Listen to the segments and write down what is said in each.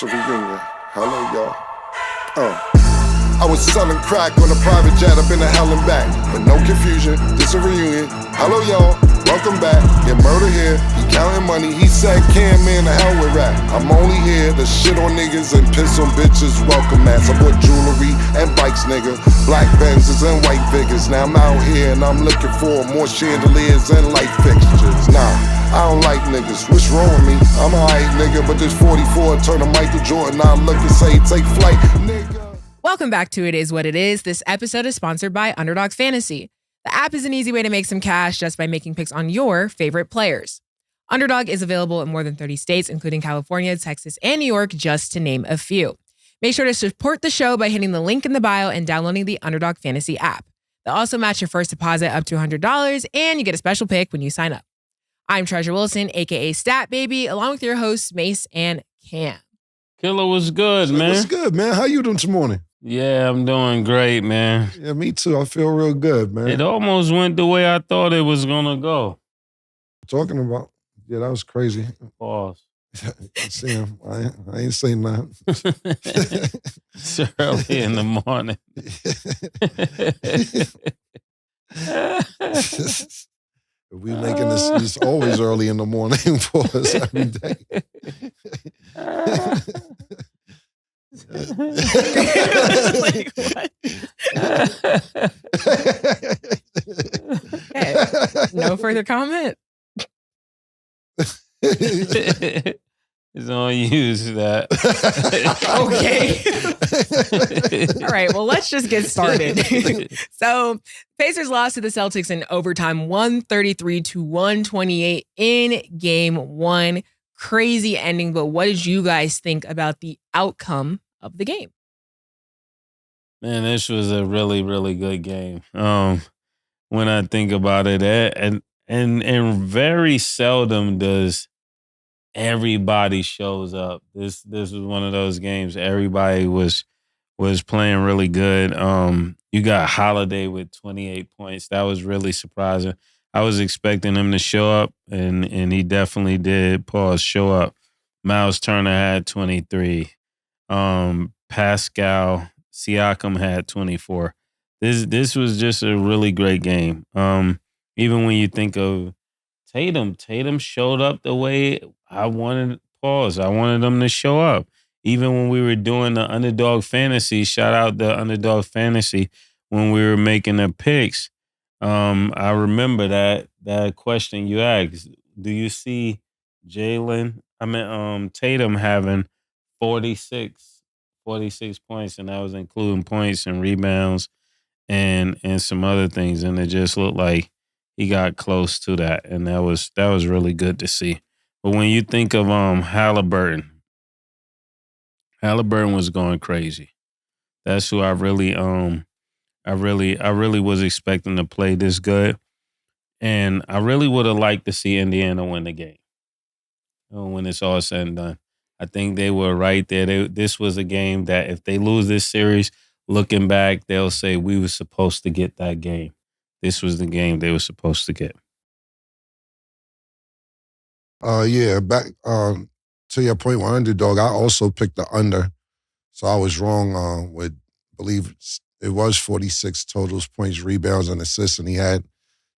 Reunion. Hello, y'all. I was selling crack on a private jet up in the hell and back. But no confusion, this a reunion. Hello, y'all. Welcome back. Get murder here. He counting money. He said, "Can man, the hell with rap." I'm only here to shit on niggas and piss on bitches. Welcome, ass. I bought jewelry and bikes, nigga. Black Benzes and white Vigors. Now I'm out here and I'm looking for more chandeliers and light fixtures. Nah. I don't like niggas, what's wrong with me? I'm a hype nigga, but this 44 turn to Michael Jordan. I look and say, take flight, nigga. Welcome back to It Is What It Is. This episode is sponsored by Underdog Fantasy. The app is an easy way to make some cash just by making picks on your favorite players. Underdog is available in more than 30 states, including California, Texas, and New York, just to name a few. Make sure to support the show by hitting the link in the bio and downloading the Underdog Fantasy app. They'll also match your first deposit up to $100, and you get a special pick when you sign up. I'm Treasure Wilson, aka Stat Baby, along with your hosts, Mase and Cam. Killer was good, man. What's good, man? How you doing this morning? Yeah, I'm doing great, man. Yeah, me too. I feel real good, man. It almost went the way I thought it was gonna go. Talking about, yeah, that was crazy. Pause. See him. I ain't saying nothing. It's early in the morning. We making this it's always early in the morning for us every day. Like, what? Okay. No further comment? It's on you, that. Okay. All right. Well, let's just get started. So, Pacers lost to the Celtics in overtime, 133-128 in game one. Crazy ending. But what did you guys think about the outcome of the game? Man, this was a really, really good game. When I think about it, and very seldom does everybody shows up. This was one of those games. Everybody was playing really good. You got Holiday with 28 points. That was really surprising. I was expecting him to show up, and he definitely did. Show up. Miles Turner had 23. Pascal Siakam had 24. This was just a really great game. Even when you think of Tatum showed up the way I wanted. I wanted him to show up. Even when we were doing the Underdog Fantasy, shout out the Underdog Fantasy, when we were making the picks, I remember that question you asked. Do you see Tatum having 46 points, and that was including points and rebounds and some other things, and it just looked like he got close to that, and that was really good to see. But when you think of Halliburton was going crazy. That's who I really was expecting to play this good, and I really would have liked to see Indiana win the game. When it's all said and done, I think they were right there. This was a game that if they lose this series, looking back, they'll say we were supposed to get that game. This was the game they were supposed to get. Back to your point with Underdog, I also picked the under. So I was wrong with, believe it was 46 totals, points, rebounds, and assists, and he had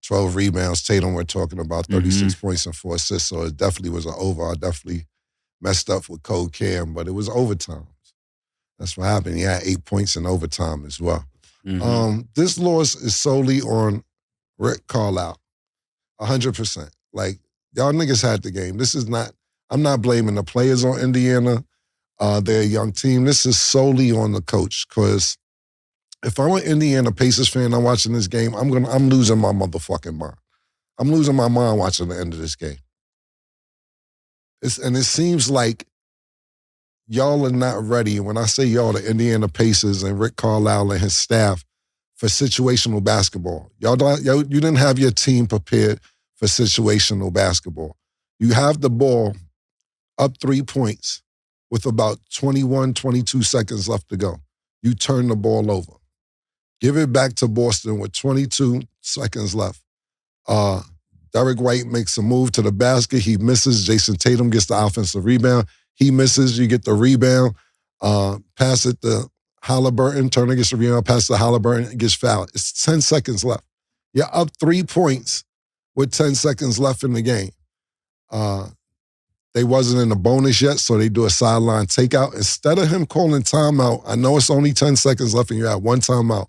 12 rebounds. Tatum, we're talking about 36 points and 4 assists, so it definitely was an over. I definitely messed up with Cold Cam, but it was overtime. That's what happened. He had 8 points in overtime as well. This loss is solely on Rick Carlisle, 100%. Like, y'all niggas had the game. I'm not blaming the players on Indiana. They're a young team. This is solely on the coach, because if I'm an Indiana Pacers fan, I'm watching this game, I'm losing my motherfucking mind. I'm losing my mind watching the end of this game. And it seems like y'all are not ready. And when I say y'all, the Indiana Pacers and Rick Carlisle and his staff, for situational basketball. You didn't have your team prepared for situational basketball. You have the ball up 3 points with about 21, 22 seconds left to go. You turn the ball over. Give it back to Boston with 22 seconds left. Derek White makes a move to the basket. He misses. Jason Tatum gets the offensive rebound. He misses, you get the rebound, pass it to Halliburton, Turner gets the rebound, pass it to Halliburton, gets fouled. It's 10 seconds left. You're up 3 points with 10 seconds left in the game. They wasn't in the bonus yet, so they do a sideline takeout. Instead of him calling timeout, I know it's only 10 seconds left and you're at one timeout.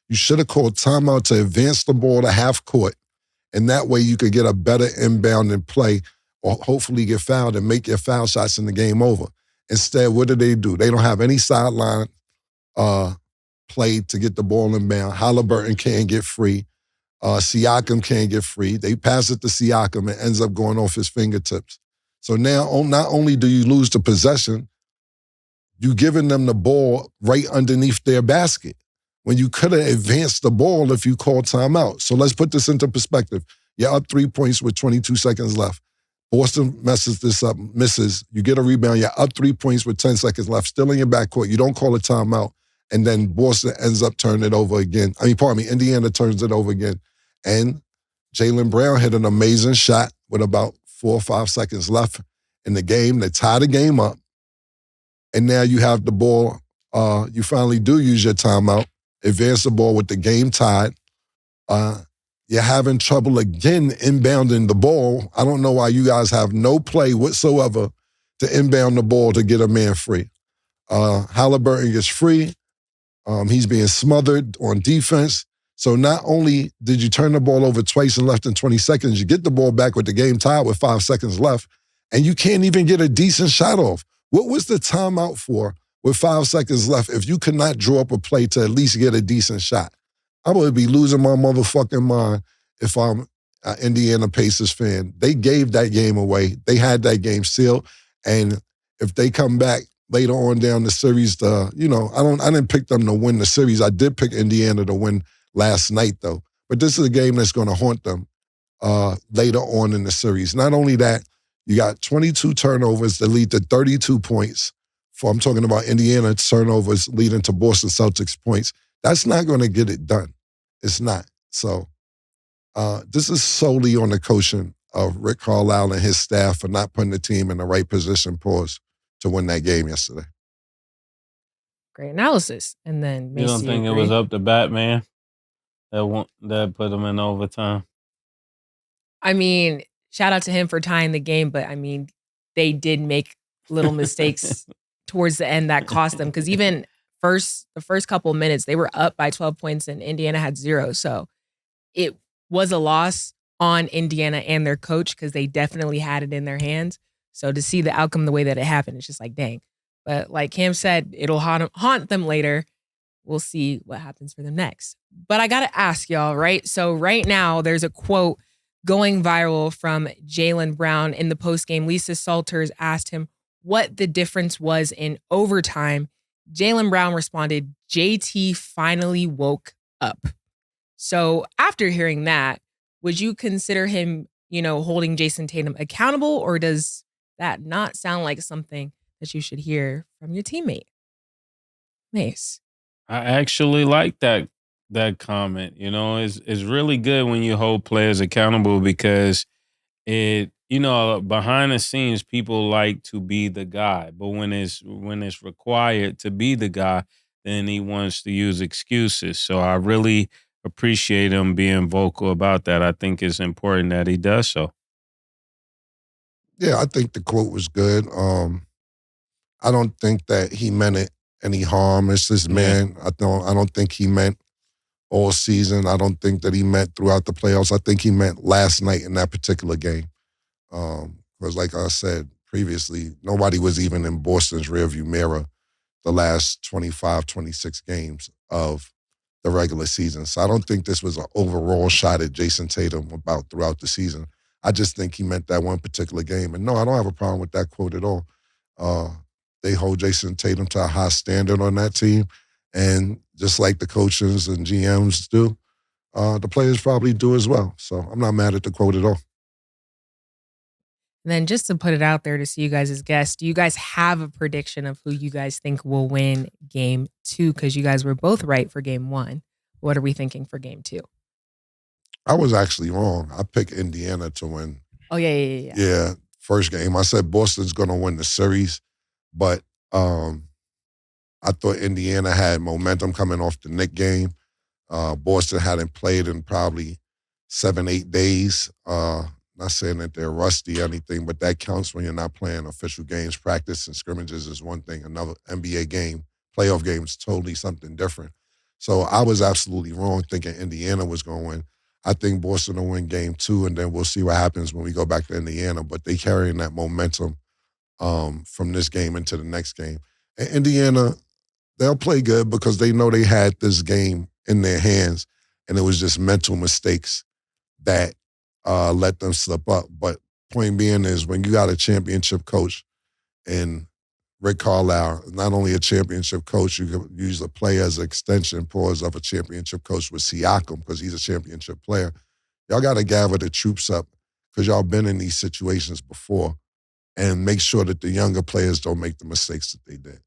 You should have called timeout to advance the ball to half court, and that way you could get a better inbound and play or hopefully get fouled and make your foul shots in the game over. Instead, what do? They don't have any sideline play to get the ball inbound. Halliburton can't get free. Siakam can't get free. They pass it to Siakam and ends up going off his fingertips. So now, not only do you lose the possession, you giving them the ball right underneath their basket when you could have advanced the ball if you called timeout. So let's put this into perspective. You're up 3 points with 22 seconds left. Boston messes this up, misses. You get a rebound. You're up 3 points with 10 seconds left, still in your backcourt. You don't call a timeout. And then Boston ends up turning it over again. Indiana turns it over again. And Jaylen Brown hit an amazing shot with about 4 or 5 seconds left in the game. They tie the game up. And now you have the ball. You finally do use your timeout, advance the ball with the game tied. You're having trouble again inbounding the ball. I don't know why you guys have no play whatsoever to inbound the ball to get a man free. Halliburton gets free. He's being smothered on defense. So not only did you turn the ball over twice in less than 20 seconds, you get the ball back with the game tied with 5 seconds left, and you can't even get a decent shot off. What was the timeout for with 5 seconds left if you could not draw up a play to at least get a decent shot? I would be losing my motherfucking mind if I'm an Indiana Pacers fan. They gave that game away. They had that game sealed, and if they come back later on down the series, I didn't pick them to win the series. I did pick Indiana to win last night, though. But this is a game that's going to haunt them later on in the series. Not only that, you got 22 turnovers that lead to 32 points. I'm talking about Indiana turnovers leading to Boston Celtics points. That's not going to get it done. It's not. So this is solely on the coaching of Rick Carlisle and his staff for not putting the team in the right position, to win that game yesterday. Great analysis. And then you don't think it was up to Batman that put him in overtime? I mean, shout out to him for tying the game, but I mean, they did make little mistakes towards the end that cost them. Because even the first couple of minutes, they were up by 12 points and Indiana had 0. So it was a loss on Indiana and their coach because they definitely had it in their hands. So to see the outcome the way that it happened, it's just like, dang. But like Cam said, it'll haunt them later. We'll see what happens for them next. But I got to ask y'all, right? So right now, there's a quote going viral from Jaylen Brown in the postgame. Lisa Salters asked him what the difference was in overtime. Jaylen Brown responded, JT finally woke up. So after hearing that, would you consider him, holding Jason Tatum accountable, or does that not sound like something that you should hear from your teammate? Mase. I actually like that comment. It's really good when you hold players accountable because it, behind the scenes, people like to be the guy, but when it's required to be the guy, then he wants to use excuses. So I really appreciate him being vocal about that. I think it's important that he does so. Yeah, I think the quote was good. I don't think that he meant it any harm. It's just, man, I don't think he meant all season. I don't think that he meant throughout the playoffs. I think he meant last night in that particular game. Because like I said previously, nobody was even in Boston's rearview mirror the last 25, 26 games of the regular season. So I don't think this was an overall shot at Jason Tatum about throughout the season. I just think he meant that one particular game. And no, I don't have a problem with that quote at all. They hold Jason Tatum to a high standard on that team. And just like the coaches and GMs do, the players probably do as well. So I'm not mad at the quote at all. And then just to put it out there to see you guys as guests, do you guys have a prediction of who you guys think will win game 2? Because you guys were both right for game 1. What are we thinking for game 2? I was actually wrong. I picked Indiana to win. Oh, yeah. Yeah, first game. I said Boston's going to win the series. But I thought Indiana had momentum coming off the Knick game. Boston hadn't played in probably 7-8 days. Not saying that they're rusty or anything, but that counts when you're not playing official games. Practice and scrimmages is one thing. Another NBA game, playoff game is totally something different. So I was absolutely wrong thinking Indiana was going to win. I think Boston will win game 2, and then we'll see what happens when we go back to Indiana. But they carrying that momentum from this game into the next game. And Indiana, they'll play good because they know they had this game in their hands, and it was just mental mistakes that let them slip up. But point being is when you got a championship coach and Rick Carlisle, not only a championship coach, you can use a player as an extension pause of a championship coach with Siakam because he's a championship player. Y'all got to gather the troops up because y'all been in these situations before and make sure that the younger players don't make the mistakes that they did.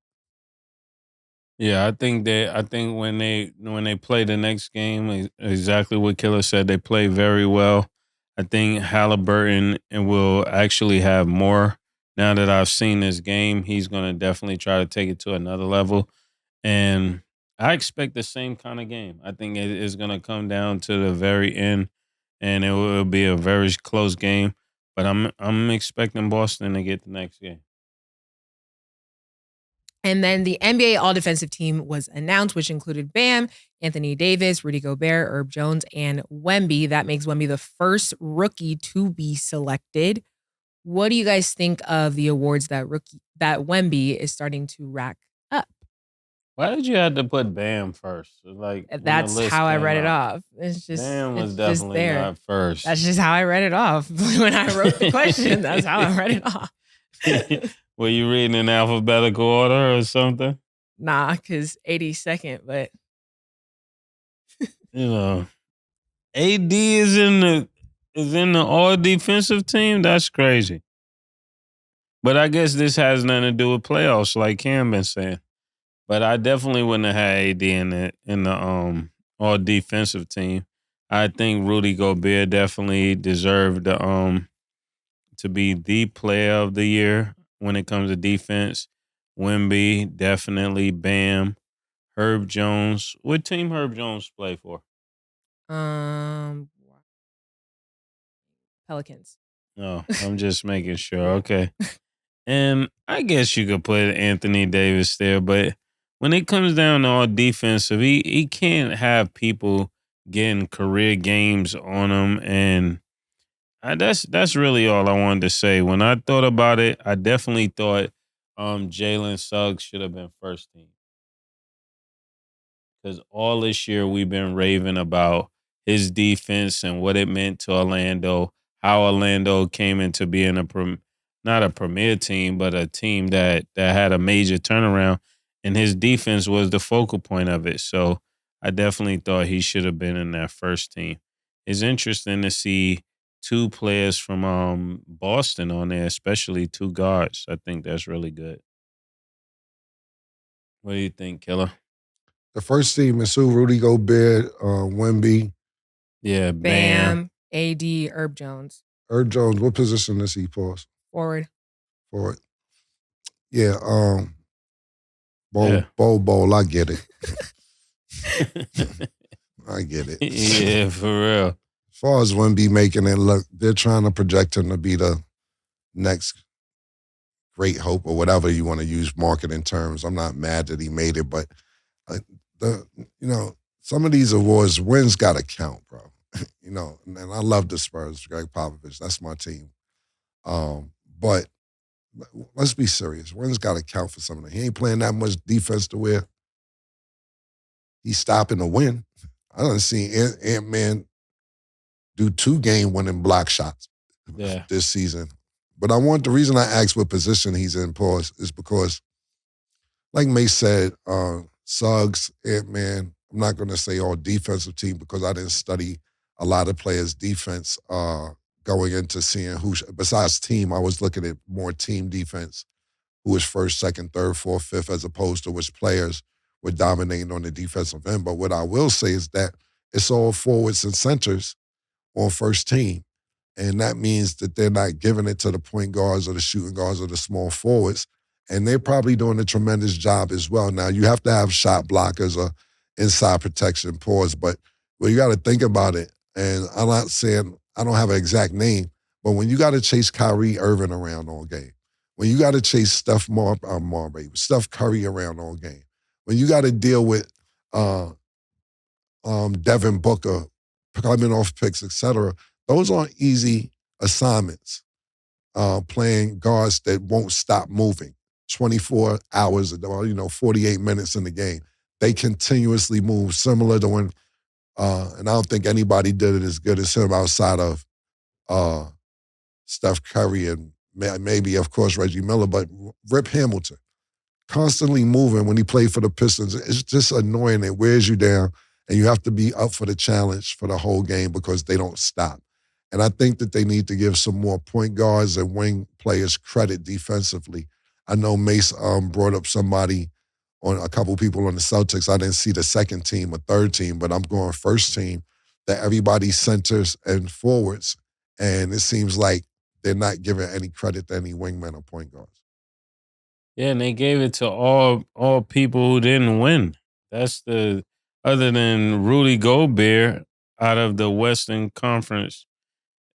Yeah, I think when they play the next game, exactly what Killer said, they play very well. I think Halliburton will actually have more. Now that I've seen this game, he's going to definitely try to take it to another level. And I expect the same kind of game. I think it is going to come down to the very end, and it will be a very close game. But I'm expecting Boston to get the next game. And then the NBA All-Defensive Team was announced, which included Bam, Anthony Davis, Rudy Gobert, Herb Jones, and Wemby. That makes Wemby the first rookie to be selected. What do you guys think of the awards that Wemby is starting to rack up? Why did you have to put Bam first? Like That's how I read it off. It's just Bam was it's definitely just there. not first. That's just how I read it off. When I wrote the question, that's how I read it off. Were you reading in alphabetical order or something? Nah, because 82nd, but AD is in the all defensive team. That's crazy. But I guess this has nothing to do with playoffs, like Cam been saying. But I definitely wouldn't have had AD in the all defensive team. I think Rudy Gobert definitely deserved to be the player of the year when it comes to defense. Wemby, definitely. Bam. Herb Jones. What team Herb Jones play for? Pelicans. No, I'm just making sure. Okay. And I guess you could put Anthony Davis there, but when it comes down to all defensive, he can't have people getting career games on him. And that's really all I wanted to say. When I thought about it, I definitely thought Jalen Suggs should have been first team. Because all this year we've been raving about his defense and what it meant to Orlando, how Orlando came into being not a premier team, but a team that had a major turnaround, and his defense was the focal point of it. So I definitely thought he should have been in that first team. It's interesting to see two players from Boston on there, especially two guards. I think that's really good. What do you think, Killer? The first team is who? Rudy Gobert, Wemby. Yeah, Bam, AD, Herb Jones. Herb Jones, what position is he pause? Forward. Yeah, Bowl, I get it. I get it. Yeah, for real. As far as Wemby making it look, they're trying to project him to be the next great hope or whatever you want to use marketing terms. I'm not mad that he made it, but some of these awards, wins got to count, bro. And I love the Spurs, Greg Popovich. That's my team. But let's be serious. Wins got to count for something. He ain't playing that much defense to where he's stopping to win. I done seen Ant-Man do 2 game-winning block shots this season. But the reason I asked what position he's in, pause, is because, like Mase said, Suggs, Ant-Man, I'm not going to say all defensive team because I didn't study a lot of players' defense going into seeing who, besides team, I was looking at more team defense, who was first, second, third, fourth, fifth, as opposed to which players were dominating on the defensive end. But what I will say is that it's all forwards and centers on first team. And that means that they're not giving it to the point guards or the shooting guards or the small forwards. And they're probably doing a tremendous job as well. Now, you have to have shot blockers or inside protection pause, but you got to think about it. And I'm not saying I don't have an exact name, but when you got to chase Kyrie Irving around all game, when you got to chase Steph Curry around all game, when you got to deal with Devin Booker coming off picks, etc., those aren't easy assignments. Playing guards that won't stop moving 24 hours, 48 minutes in the game. They continuously move, similar to when, and I don't think anybody did it as good as him outside of Steph Curry and maybe, of course, Reggie Miller, but Rip Hamilton. Constantly moving when he played for the Pistons. It's just annoying. It wears you down, and you have to be up for the challenge for the whole game because they don't stop. And I think that they need to give some more point guards and wing players credit defensively. I know Mase brought up a couple people on the Celtics. I didn't see the second team or third team, but I'm going first team, that everybody centers and forwards. And it seems like they're not giving any credit to any wingmen or point guards. Yeah, and they gave it to all people who didn't win. That's other than Rudy Gobert out of the Western Conference.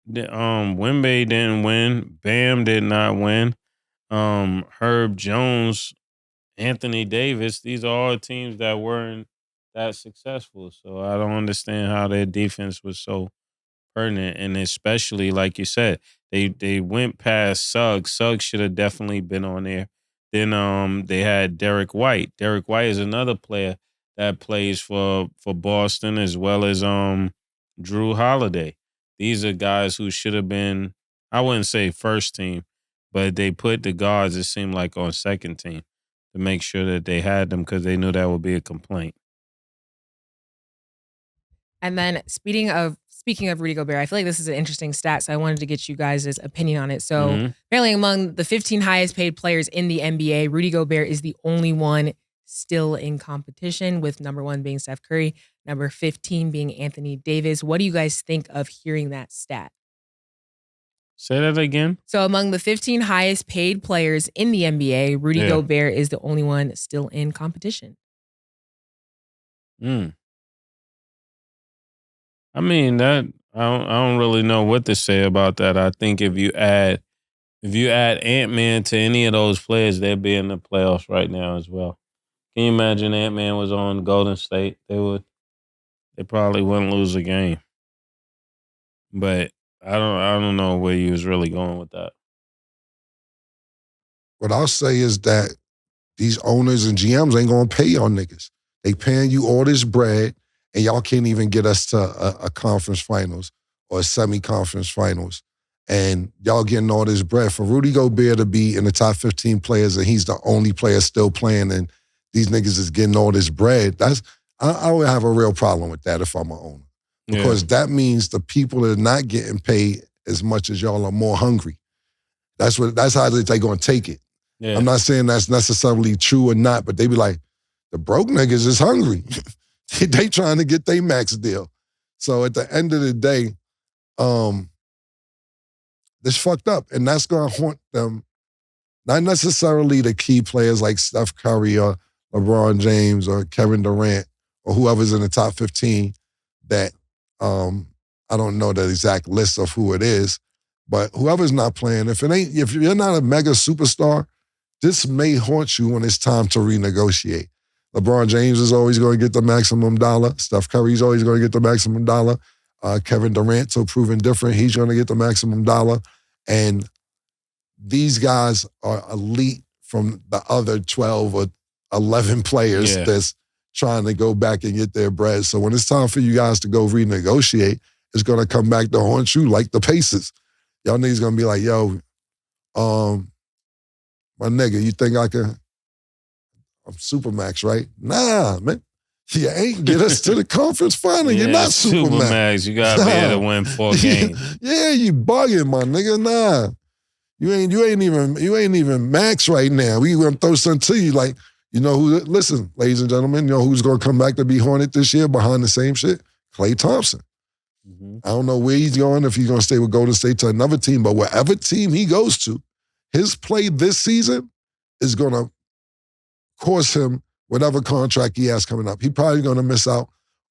Wemby didn't win. Bam did not win. Herb Jones, Anthony Davis, these are all teams that weren't that successful. So I don't understand how their defense was so pertinent. And especially, like you said, they went past Suggs. Suggs should have definitely been on there. Then they had Derek White. Derek White is another player that plays for Boston, as well as Drew Holiday. These are guys who should have been, I wouldn't say first team, but they put the guards, it seemed like, on second team to make sure that they had them because they knew that would be a complaint. And then speaking of Rudy Gobert, I feel like this is an interesting stat, so I wanted to get you guys' opinion on it. So apparently among the 15 highest paid players in the NBA, Rudy Gobert is the only one still in competition, with number 1 being Steph Curry, number 15 being Anthony Davis. What do you guys think of hearing that stat? Say that again. So among the 15 highest paid players in the NBA, Rudy Gobert is the only one still in competition. I mean, that I don't really know what to say about that. I think if you add Ant-Man to any of those players, they'd be in the playoffs right now as well. Can you imagine Ant-Man was on Golden State? They probably wouldn't lose a game. But I don't know where you was really going with that. What I'll say is that these owners and GMs ain't gonna pay y'all niggas. They paying you all this bread, and y'all can't even get us to a conference finals or a semi-conference finals. And y'all getting all this bread. For Rudy Gobert to be in the top 15 players and he's the only player still playing and these niggas is getting all this bread, I would have a real problem with that if I'm an owner. Because that means the people that are not getting paid as much as y'all are more hungry. That's how they gonna take it. Yeah. I'm not saying that's necessarily true or not, but they be like, the broke niggas is hungry. They trying to get their max deal. So at the end of the day, this fucked up. And that's going to haunt them. Not necessarily the key players like Steph Curry or LeBron James or Kevin Durant or whoever's in the top 15 that I don't know the exact list of who it is, but whoever's not playing, if you're not a mega superstar, this may haunt you when it's time to renegotiate. LeBron James is always going to get the maximum dollar. Steph Curry's always going to get the maximum dollar. Kevin Durant, so proven different, he's going to get the maximum dollar. And these guys are elite from the other 12 or 11 players that's trying to go back and get their bread. So when it's time for you guys to go renegotiate, it's going to come back to haunt you like the Pacers. Y'all niggas going to be like, yo, my nigga, you think I can... I'm Supermax, right? Nah, man. You ain't get us to the conference final. You're not Supermax. You got to be able to win 4 games. Yeah, you bugging, my nigga. Nah. You ain't even max right now. We gonna throw something to you like, you know who, listen, ladies and gentlemen, you know who's gonna come back to be Hornet this year behind the same shit? Klay Thompson. I don't know where he's going, if he's gonna stay with Golden State to another team, but whatever team he goes to, his play this season is going to cost him whatever contract he has coming up. He's probably going to miss out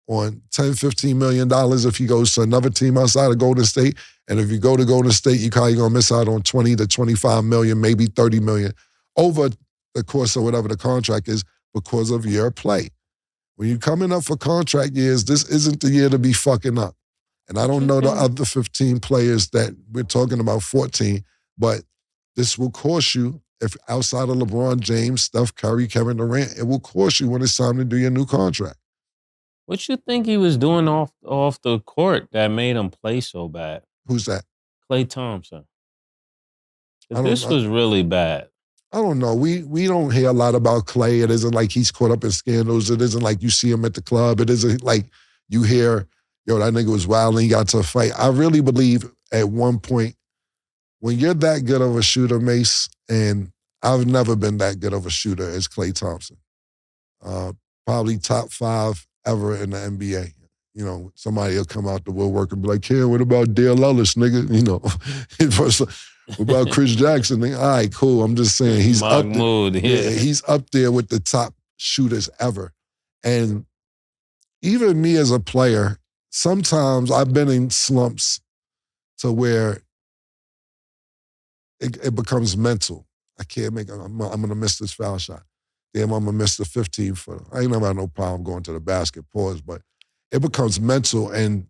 on $10, $15 million if he goes to another team outside of Golden State. And if you go to Golden State, you're probably going to miss out on 20 to 25 million, maybe 30 million over the course of whatever the contract is because of your play. When you're coming up for contract years, this isn't the year to be fucking up. And I don't know the other 15 players that we're talking about, 14, but this will cost you, if outside of LeBron James, Steph Curry, Kevin Durant, it will cost you when it's time to do your new contract. What you think he was doing off the court that made him play so bad? Who's that? Klay Thompson. This was really bad. I don't know. We don't hear a lot about Klay. It isn't like he's caught up in scandals. It isn't like you see him at the club. It isn't like you hear, yo, that nigga was wild and he got to a fight. I really believe at one point, when you're that good of a shooter, Mase, and I've never been that good of a shooter as Klay Thompson. Probably top 5 ever in the NBA. You know, somebody will come out the woodwork and be like, "Ken, what about Dale Ellis, nigga?" You know, what about Chris Jackson? All right, cool. I'm just saying he's up there. Yeah, he's up there with the top shooters ever. And even me as a player, sometimes I've been in slumps to where it becomes mental. I can't make. I'm gonna miss this foul shot. Damn, I'm gonna miss the 15-footer. I ain't never had no problem going to the basket, pause, but it becomes mental. And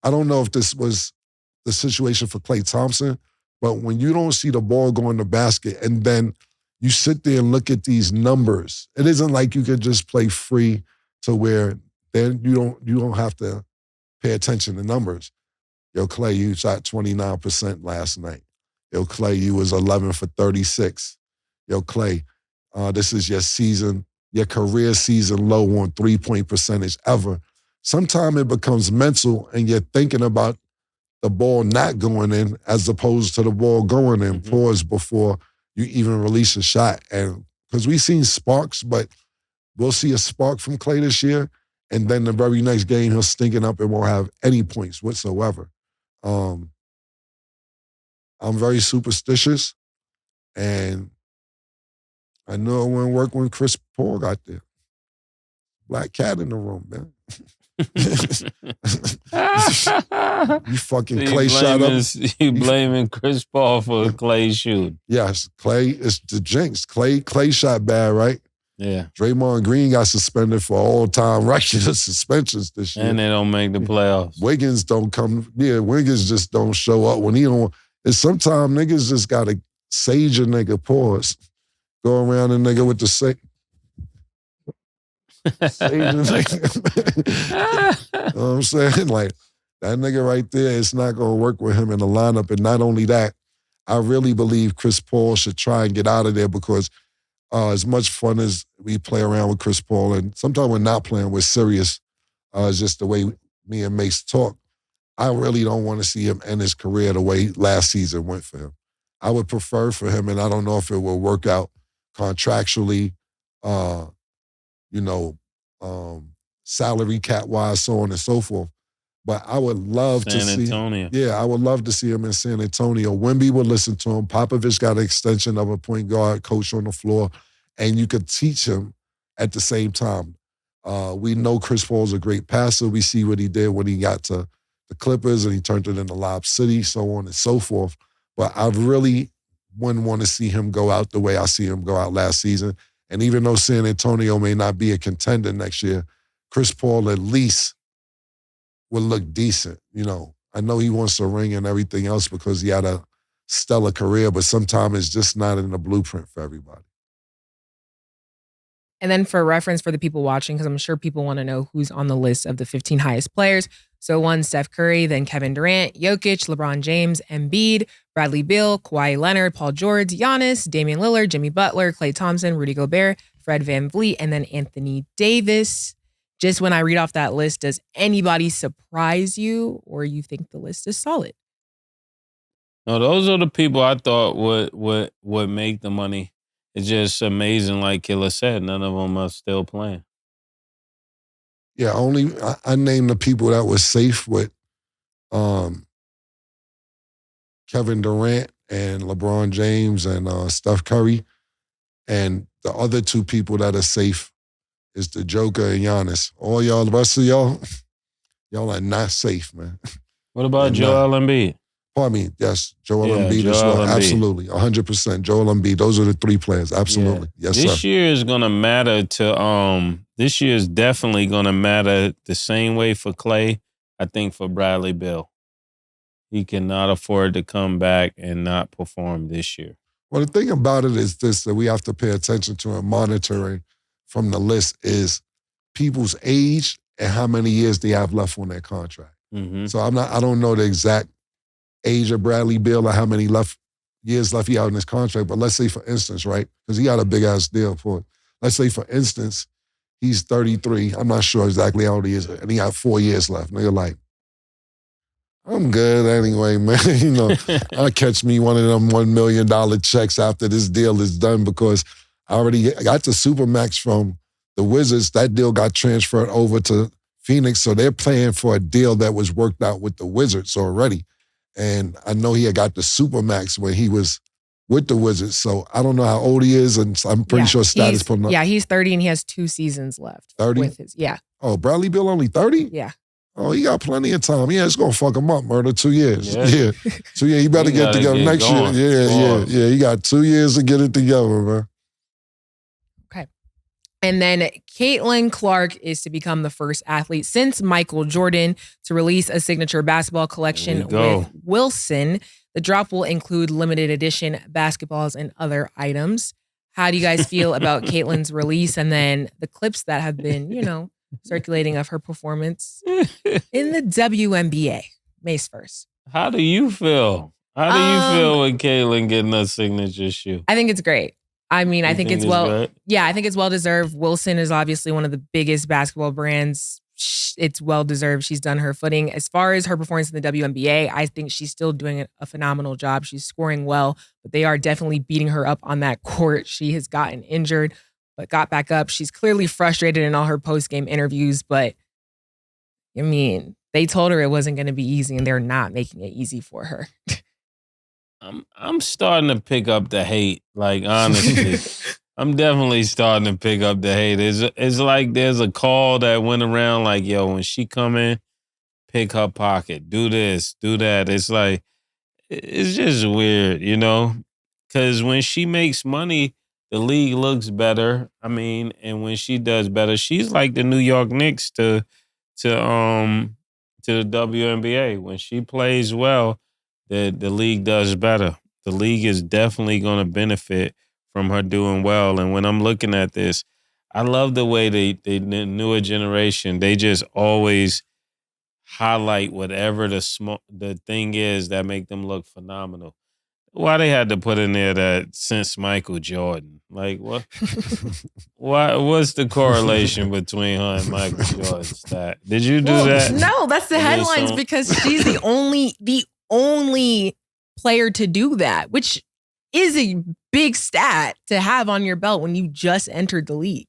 I don't know if this was the situation for Klay Thompson, but when you don't see the ball go in the basket and then you sit there and look at these numbers, it isn't like you could just play free to where then you don't have to pay attention to numbers. Yo, Klay, you shot 29% last night. Yo, Klay, you was 11 for 36. Yo, Klay, this is your career season low on 3-point percentage ever. Sometimes it becomes mental and you're thinking about the ball not going in as opposed to the ball going in. Pause before you even release a shot. And because we've seen sparks, but we'll see a spark from Klay this year, and then the very next game he'll stinking up and won't have any points whatsoever. I'm very superstitious, and I know it wouldn't work when Chris Paul got there. Black cat in the room, man. You fucking Klay shot up. You blaming Chris Paul for Klay shoot. Yes, Klay is the jinx. Klay shot bad, right? Yeah. Draymond Green got suspended for all-time regular suspensions this year. And they don't make the playoffs. Wiggins don't come. Yeah, Wiggins just don't show up when he don't. And sometimes niggas just got to sage a nigga, pause. Go around a nigga with the sage a nigga. You know what I'm saying? Like, that nigga right there, it's not going to work with him in the lineup. And not only that, I really believe Chris Paul should try and get out of there because as much fun as we play around with Chris Paul, and sometimes we're not playing, we're serious. It's just the way me and Mase talk. I really don't want to see him end his career the way last season went for him. I would prefer for him, and I don't know if it will work out contractually, salary cap-wise, so on and so forth. But I would love to see Antonio. Yeah, I would love to see him in San Antonio. Wemby would listen to him. Popovich got an extension of a point guard coach on the floor, and you could teach him at the same time. We know Chris Paul's a great passer. We see what he did when he got to the Clippers and he turned it into Lob City, so on and so forth. But I really wouldn't want to see him go out the way I see him go out last season. And even though San Antonio may not be a contender next year, Chris Paul at least will look decent. You know, I know he wants a ring and everything else because he had a stellar career, but sometimes it's just not in the blueprint for everybody. And then for reference for the people watching, because I'm sure people want to know who's on the list of the 15 highest players. So 1, Steph Curry, then Kevin Durant, Jokic, LeBron James, Embiid, Bradley Beal, Kawhi Leonard, Paul George, Giannis, Damian Lillard, Jimmy Butler, Klay Thompson, Rudy Gobert, Fred VanVleet, and then Anthony Davis. Just when I read off that list, does anybody surprise you or you think the list is solid? No, those are the people I thought would make the money. It's just amazing, like Killer said, none of them are still playing. Yeah, I named the people that were safe with Kevin Durant and LeBron James and Steph Curry. And the other two people that are safe is the Joker and Giannis. All y'all, the rest of y'all are not safe, man. What about Joel Embiid? Pardon me, yes, Joel Embiid Joel as well. Embiid. Absolutely, 100%. Joel Embiid, those are the three players. Absolutely, yes, sir. This year is gonna matter to This year is definitely gonna matter the same way for Clay. I think for Bradley Beal, he cannot afford to come back and not perform this year. Well, the thing about it is this that we have to pay attention to and monitoring from the list is people's age and how many years they have left on their contract. Mm-hmm. So I don't know the exact age of Bradley Beal or how many years left he out in his contract, but let's say for instance, right, because he got a big ass deal for it. Let's say for instance, he's 33. I'm not sure exactly how old he is, and he got 4 years left. And you're like, I'm good anyway, man. You know, I'll catch me one of them $1 million checks after this deal is done because I already got the Supermax from the Wizards. That deal got transferred over to Phoenix, so they're playing for a deal that was worked out with the Wizards already. And I know he had got the Supermax when he was with the Wizards, so I don't know how old he is, and I'm pretty sure Stat is putting up. Yeah, he's 30 and he has 2 seasons left. 30? With his, yeah. Oh, Bradley Beal only 30? Yeah. Oh, he got plenty of time. Yeah, it's gonna fuck him up, murder. 2 years. Yeah. So yeah, he better get together next year. Yeah. He got 2 years to get it together, man. Okay. And then Caitlin Clark is to become the first athlete since Michael Jordan to release a signature basketball collection with Wilson. The drop will include limited edition basketballs and other items. How do you guys feel about Caitlin's release and then the clips that have been, circulating of her performance in the WNBA? Mase first. How do you feel? How do you feel with Caitlin getting a signature shoe? I think it's great. I mean, I think it's well great? deserved. Wilson is obviously one of the biggest basketball brands. It's well deserved. She's done her footing. As far as her performance in the WNBA, I think she's still doing a phenomenal job. She's scoring well, but they are definitely beating her up on that court. She has gotten injured, but got back up. She's clearly frustrated in all her post-game interviews, but I mean, they told her it wasn't going to be easy, and they're not making it easy for her. I'm starting to pick up the hate, like, honestly. I'm definitely starting to pick up the hate. It's like there's a call that went around like, yo, when she come in, pick her pocket, do this, do that. It's like, it's just weird, Because when she makes money, the league looks better. I mean, and when she does better, she's like the New York Knicks to the WNBA. When she plays well, the league does better. The league is definitely going to benefit from her doing well. And when I'm looking at this, I love the way the newer generation, they just always highlight whatever the thing is that make them look phenomenal. Why they had to put in there that since Michael Jordan? Like, what? What's the correlation between her and Michael Jordan's stat? Did you do that? No, that's the headlines because she's the only player to do that, which is a big stat to have on your belt when you just entered the league.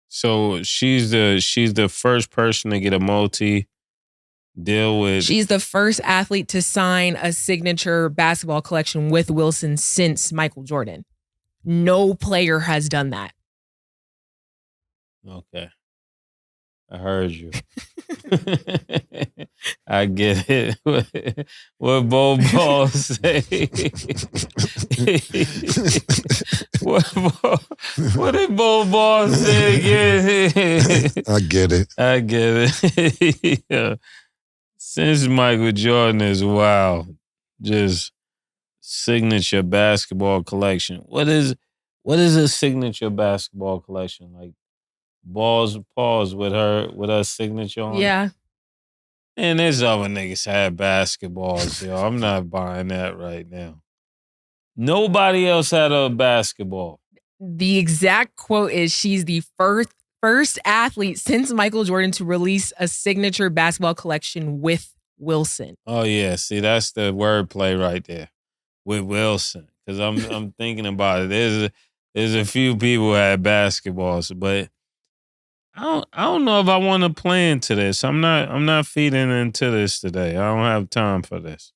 So she's the first person to get a multi-deal with. She's the first athlete to sign a signature basketball collection with Wilson since Michael Jordan. No player has done that. Okay. I heard you. I get it. What Bo Ball say? What did Bo Ball say again? I get it. Yeah. Since Michael Jordan is wild, just signature basketball collection. What is a signature basketball collection? Like balls paws with her signature on it? Yeah. And there's other niggas had basketballs, yo. I'm not buying that right now. Nobody else had a basketball. The exact quote is she's the first athlete since Michael Jordan to release a signature basketball collection with Wilson. Oh yeah, see that's the wordplay right there with Wilson. Because I'm thinking about it. There's a few people who had basketballs, but I don't know if I want to play into this. I'm not feeding into this today. I don't have time for this.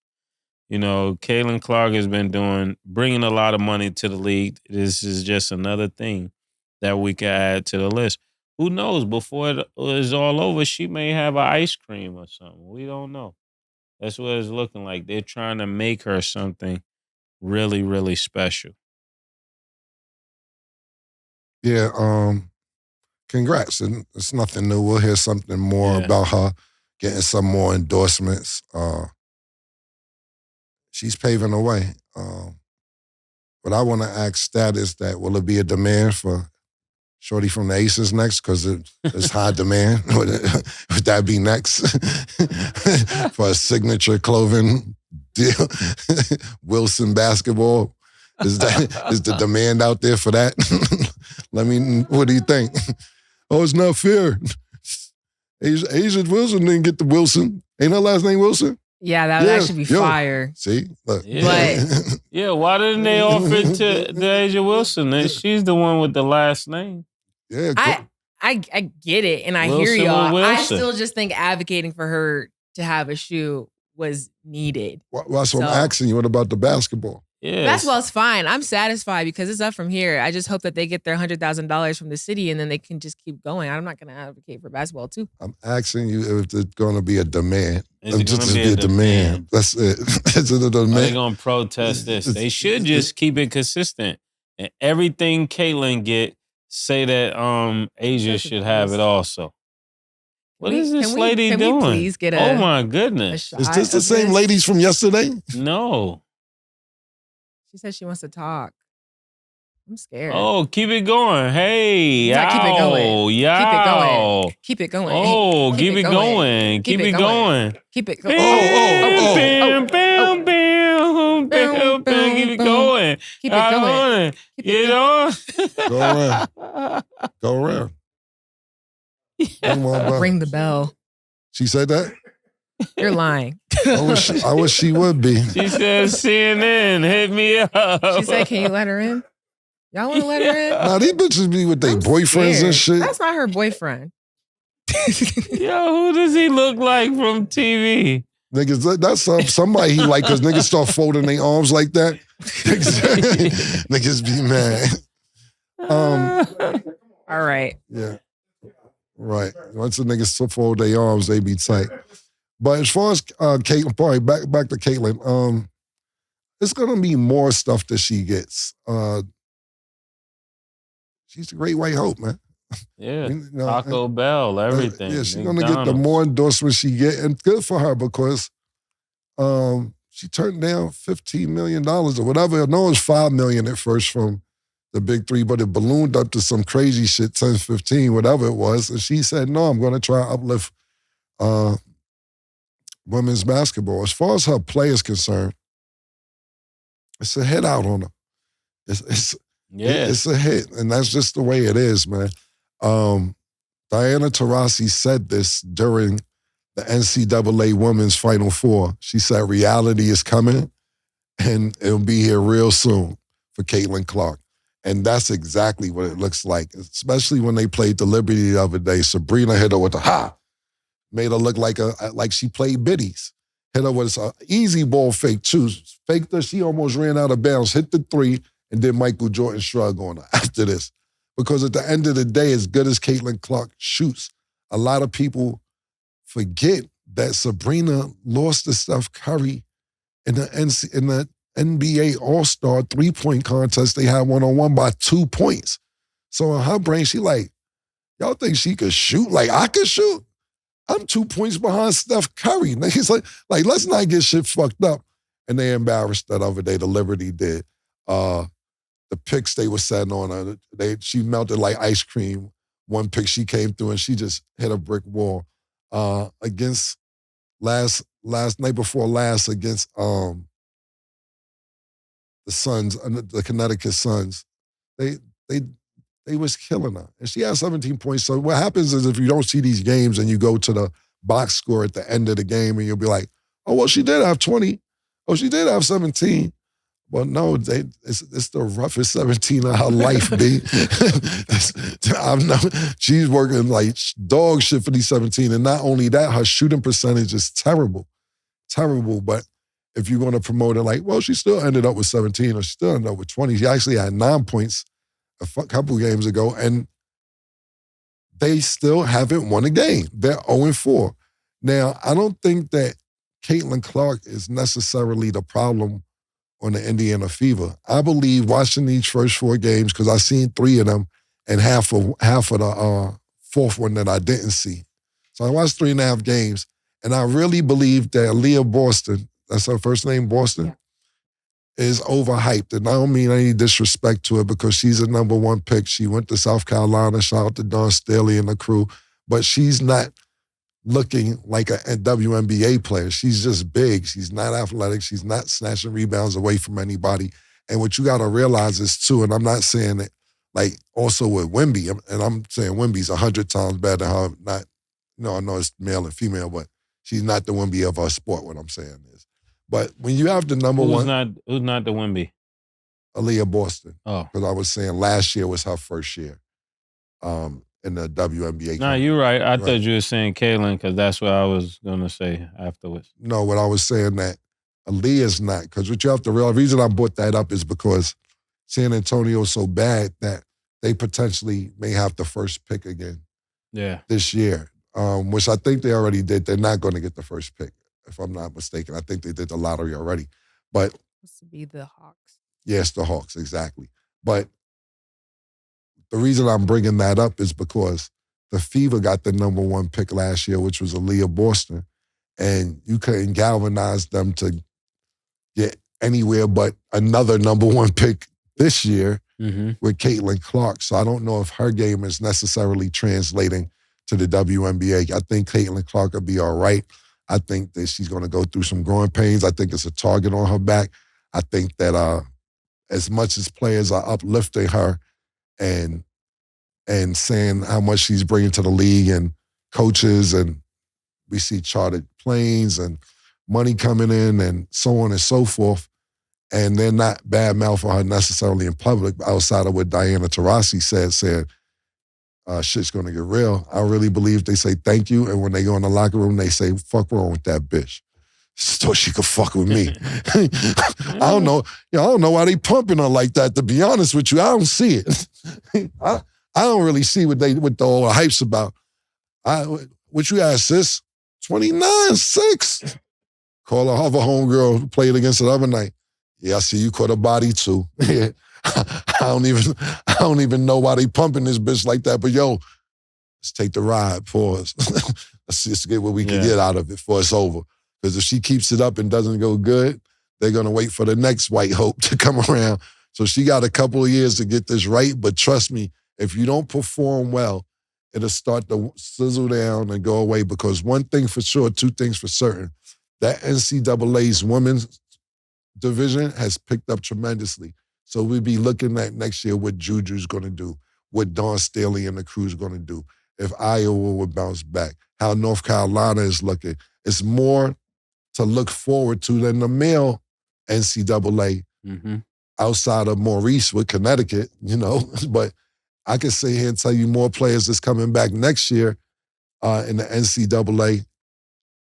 You know, Caitlin Clark has been bringing a lot of money to the league. This is just another thing that we can add to the list. Who knows? Before it is all over, she may have an ice cream or something. We don't know. That's what it's looking like. They're trying to make her something really, really special. Yeah, congrats. And it's nothing new. We'll hear something more about her getting some more endorsements. She's paving the way. But I want to ask Status that will it be a demand for Shorty from the Aces next? Because it's high demand. Would that be next? For a signature clothing deal? Wilson basketball? Is the demand out there for that? What do you think? Oh, it's not fair. Asia Wilson didn't get the Wilson. Ain't her last name Wilson? Yeah, that would actually be fire. See? Look. Yeah. But, why didn't they offer it to Asia Wilson? She's the one with the last name. Yeah, I get it, and I Wilson hear y'all. Wilson. I still just think advocating for her to have a shoe was needed. Well, so I'm asking you, what about the basketball? Yeah, basketball's fine. I'm satisfied because it's up from here. I just hope that they get their $100,000 from the city and then they can just keep going. I'm not going to advocate for basketball too. I'm asking you if there's going to be a demand. Is it going to be a demand? That's it. Is it a demand? Are they going to protest this? They should just keep it consistent. And everything Caitlin get, say that Asia should have it also. What is this lady doing? Can we please get oh my goodness. Is this the same ladies from yesterday? No. She said she wants to talk. I'm scared. Oh, keep it going. Hey, keep it going. Yow. Keep it going. Oh, keep it going. Keep it going. Keep it going. Bam, bam, bam, bam, bam. Keep it going. Keep it going. You know? Go around. Ring the bell. She said that? You're lying. I wish she would be. She said, CNN, hit me up. She said, can you let her in? Y'all want to let her in? Nah, these bitches be with their boyfriends and shit. That's not her boyfriend. Yo, who does he look like from TV? Niggas, that's somebody he like because niggas start folding their arms like that. Niggas be mad. All right. Yeah. Right. Once the niggas fold their arms, they be tight. But as far as Caitlin, probably back to Caitlin, it's gonna be more stuff that she gets. She's a great white hope, man. Yeah, Taco Bell, everything. Yeah, she's gonna get the more endorsements she get, and good for her because she turned down $15 million or whatever. I know it was $5 million at first from the big three, but it ballooned up to some crazy shit, 10, 15, whatever it was. And she said, no, I'm gonna try to uplift women's basketball. As far as her play is concerned, it's a hit out on her. It's a hit, and that's just the way it is, man. Diana Taurasi said this during the NCAA Women's Final Four. She said, reality is coming, and it'll be here real soon for Caitlin Clark. And that's exactly what it looks like, especially when they played the Liberty the other day. Sabrina hit her with a made her look like she played biddies. Hit her with an easy ball fake, too. Faked her, she almost ran out of bounds, hit the three, and then Michael Jordan shrug on her after this. Because at the end of the day, as good as Caitlin Clark shoots, a lot of people forget that Sabrina lost to Steph Curry in the NBA All-Star three-point contest. They had one-on-one by 2 points. So in her brain, she like, y'all think she could shoot like I could shoot? I'm 2 points behind Steph Curry. He's like, let's not get shit fucked up. And they embarrassed that other day, the Liberty did. The picks they were setting on her, she melted like ice cream. One pick she came through and she just hit a brick wall. Against last night before last against the Suns, the Connecticut Suns. They was killing her. And she had 17 points. So what happens is if you don't see these games and you go to the box score at the end of the game and you'll be like, oh, well, she did have 20. Oh, she did have 17. Well, no, it's the roughest 17 of her life, B. She's working like dog shit for these 17. And not only that, her shooting percentage is terrible. Terrible. But if you're going to promote it like, well, she still ended up with 17 or she still ended up with 20. She actually had 9 points a couple games ago, and they still haven't won a game. They're 0-4. Now, I don't think that Caitlin Clark is necessarily the problem on the Indiana Fever. I believe watching these first 4 games, because I seen 3 of them and half of the fourth one that I didn't see. So I watched 3.5 games, and I really believe that Leah Boston, that's her first name, Boston, is overhyped. And I don't mean any disrespect to her because she's a number 1 pick. She went to South Carolina, shout out to Dawn Staley and the crew, but she's not looking like a WNBA player. She's just big. She's not athletic. She's not snatching rebounds away from anybody. And what you got to realize is too, and I'm not saying it like also with Wemby, and I'm saying Wemby's 100 times better than her. Not, I know it's male and female, but she's not the Wemby of our sport, what I'm saying is. But when you have the number Who's one... Who's not the Wemby? Aaliyah Boston. Oh. Because I was saying last year was her first year in the WNBA. No, you're right. I thought you were saying Kaylin because that's what I was going to say afterwards. No, what I was saying that Aaliyah's not. Because what you have to realize, the reason I brought that up is because San Antonio's so bad that they potentially may have the first pick again this year, which I think they already did. They're not going to get the first pick, if I'm not mistaken. I think they did the lottery already. But supposed to be the Hawks. Yes, the Hawks, exactly. But the reason I'm bringing that up is because the Fever got the number 1 pick last year, which was Aaliyah Boston, and you couldn't galvanize them to get anywhere but another number 1 pick this year with Caitlin Clark. So I don't know if her game is necessarily translating to the WNBA. I think Caitlin Clark will be all right. I think that she's going to go through some growing pains. I think it's a target on her back. I think that as much as players are uplifting her and saying how much she's bringing to the league and coaches, and we see chartered planes and money coming in and so on and so forth, and they're not bad-mouthing her necessarily in public outside of what Diana Taurasi said shit's going to get real. I really believe they say thank you, and when they go in the locker room, they say, fuck wrong with that bitch. So she could fuck with me. I don't know. I don't know why they pumping her like that, to be honest with you. I don't see it. I don't really see what the whole hype's about. What you ask, sis? 29-6. Call her other homegirl who played against her the other night. Yeah, I see you caught a body too. I don't even know why they pumping this bitch like that. But yo, let's take the ride. Pause. Let's just get what we can get out of it before it's over. Because if she keeps it up and doesn't go good, they're going to wait for the next white hope to come around. So she got a couple of years to get this right. But trust me, if you don't perform well, it'll start to sizzle down and go away. Because one thing for sure, 2 things for certain, that NCAA's women's division has picked up tremendously. So we'll be looking at next year what Juju's going to do, what Dawn Staley and the crew's going to do, if Iowa will bounce back, how North Carolina is looking. It's more to look forward to than the male NCAA outside of Maurice with Connecticut, But I can sit here and tell you more players that's coming back next year in the NCAA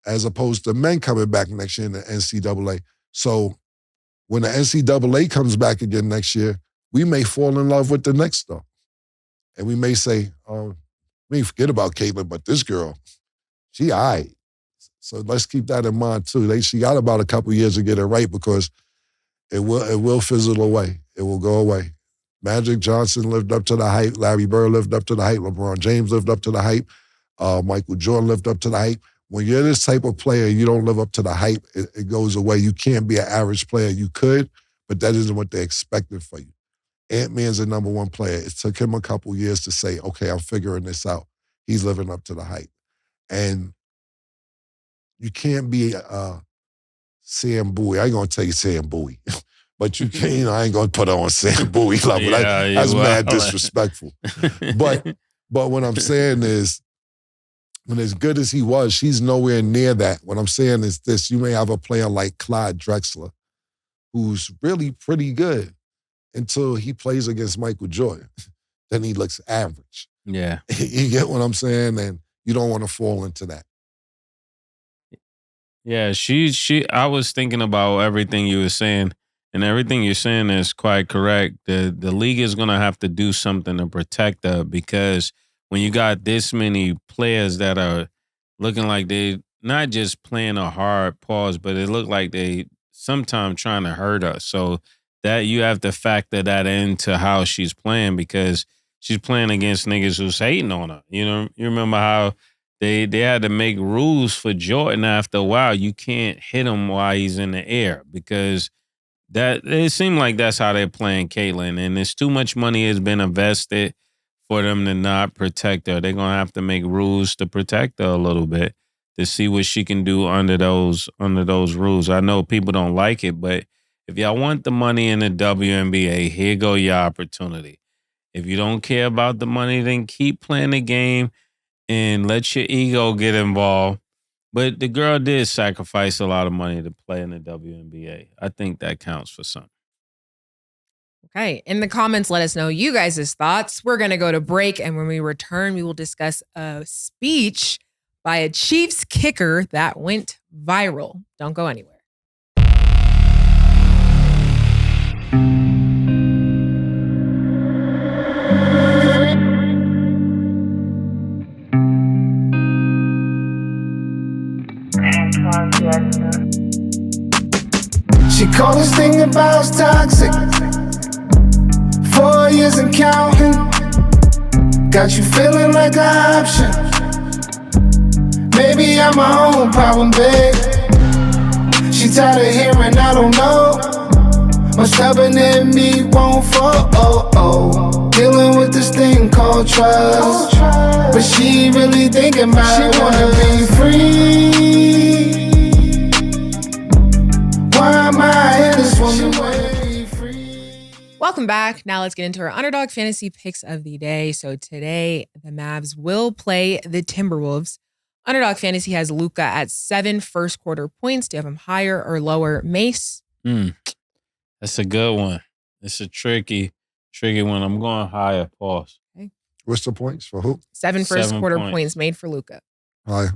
as opposed to men coming back next year in the NCAA. So when the NCAA comes back again next year, we may fall in love with the next stuff. And we may say, we ain't forget about Caitlin, but this girl, she all right. So let's keep that in mind too. She got about a couple years to get it right because it will fizzle away. It will go away. Magic Johnson lived up to the hype. Larry Bird lived up to the hype. LeBron James lived up to the hype. Michael Jordan lived up to the hype. When you're this type of player, you don't live up to the hype, it goes away. You can't be an average player. You could, but that isn't what they expected for you. Ant-Man's a number 1 player. It took him a couple years to say, okay, I'm figuring this out. He's living up to the hype. And you can't be Sam Bowie. I ain't going to tell you Sam Bowie. But you can't, I ain't going to put on Sam Bowie level. That's mad disrespectful. But what I'm saying is, when as good as he was, she's nowhere near that. What I'm saying is this, you may have a player like Clyde Drexler, who's really pretty good until he plays against Michael Jordan. Then he looks average. Yeah. You get what I'm saying? And you don't want to fall into that. Yeah, she I was thinking about everything you were saying, and everything you're saying is quite correct. The league is gonna have to do something to protect her because when you got this many players that are looking like they not just playing a hard pause, but it look like they sometimes trying to hurt us. So that you have to factor that into how she's playing because she's playing against niggas who's hating on her. You know, you remember how they had to make rules for Jordan after a while. You can't hit him while he's in the air because that it seemed like that's how they're playing Caitlyn. And there's too much money has been invested for them to not protect her. They're gonna have to make rules to protect her a little bit to see what she can do under those rules. I know people don't like it, but if y'all want the money in the WNBA, here go your opportunity. If you don't care about the money, then keep playing the game and let your ego get involved. But the girl did sacrifice a lot of money to play in the WNBA. I think that counts for something. Okay. In the comments, let us know you guys' thoughts. We're going to go to break. And when we return, we will discuss a speech by a Chiefs kicker that went viral. Don't go anywhere. She called this thing about toxic. 4 years and counting. Got you feeling like an option. Maybe I'm my own problem, babe. She tired of hearing I don't know. My stubborn in me won't fall. Dealing with this thing called trust. But she really thinking about it. She wanna be free. Why am I in this woman wanna be free? Welcome back. Now let's get into our underdog fantasy picks of the day. So today, the Mavs will play the Timberwolves. Underdog fantasy has Luka at 7 first quarter points. Do you have him higher or lower, Mase? That's a good one. It's a tricky one. I'm going higher. Pause. Okay. What's the points for who? 7 first 7 quarter points. points made for Luka. Higher.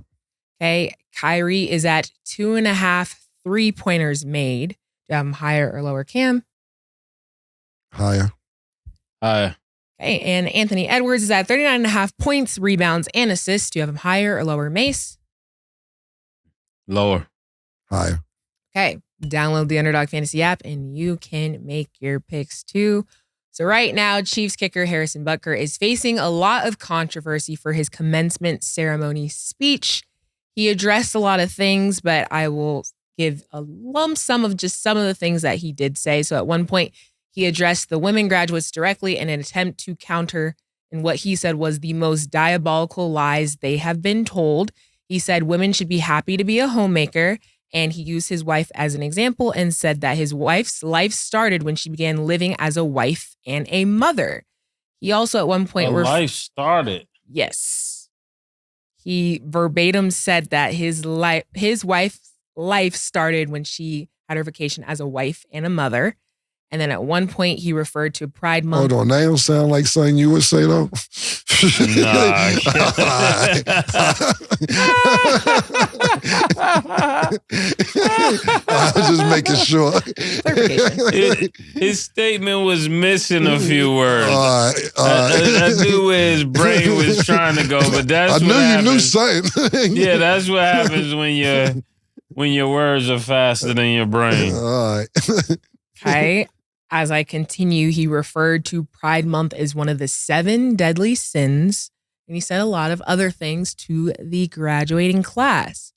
Okay. Kyrie is at 2.5 3-pointers made. Do you have him higher or lower, Cam? Higher. Higher. Okay. And Anthony Edwards is at 39.5 points, rebounds, and assists. Do you have him higher or lower, Mase? Lower. Higher. Okay. Download the Underdog Fantasy app and you can make your picks too. So right now, Chiefs kicker Harrison Butker is facing a lot of controversy for his commencement ceremony speech. He addressed a lot of things, but I will give a lump sum of just some of the things that he did say. So at one point, he addressed the women graduates directly in an attempt to counter in what he said was the most diabolical lies they have been told. He said women should be happy to be a homemaker. And he used his wife as an example and said that his wife's life started when she began living as a wife and a mother. He also at one point... life started. Yes. He verbatim said that his wife's life started when she had her vacation as a wife and a mother. And then at one point, he referred to Pride Month. Hold on, that don't sound like something you would say, though. Nah. I was just making sure. His statement was missing a few words. All right. I knew where his brain was trying to go, but that's I what happens. knew you knew something. Yeah, that's what happens when your words are faster than your brain. All right. Okay. As I continue, he referred to Pride Month as one of the 7 deadly sins. And he said a lot of other things to the graduating class.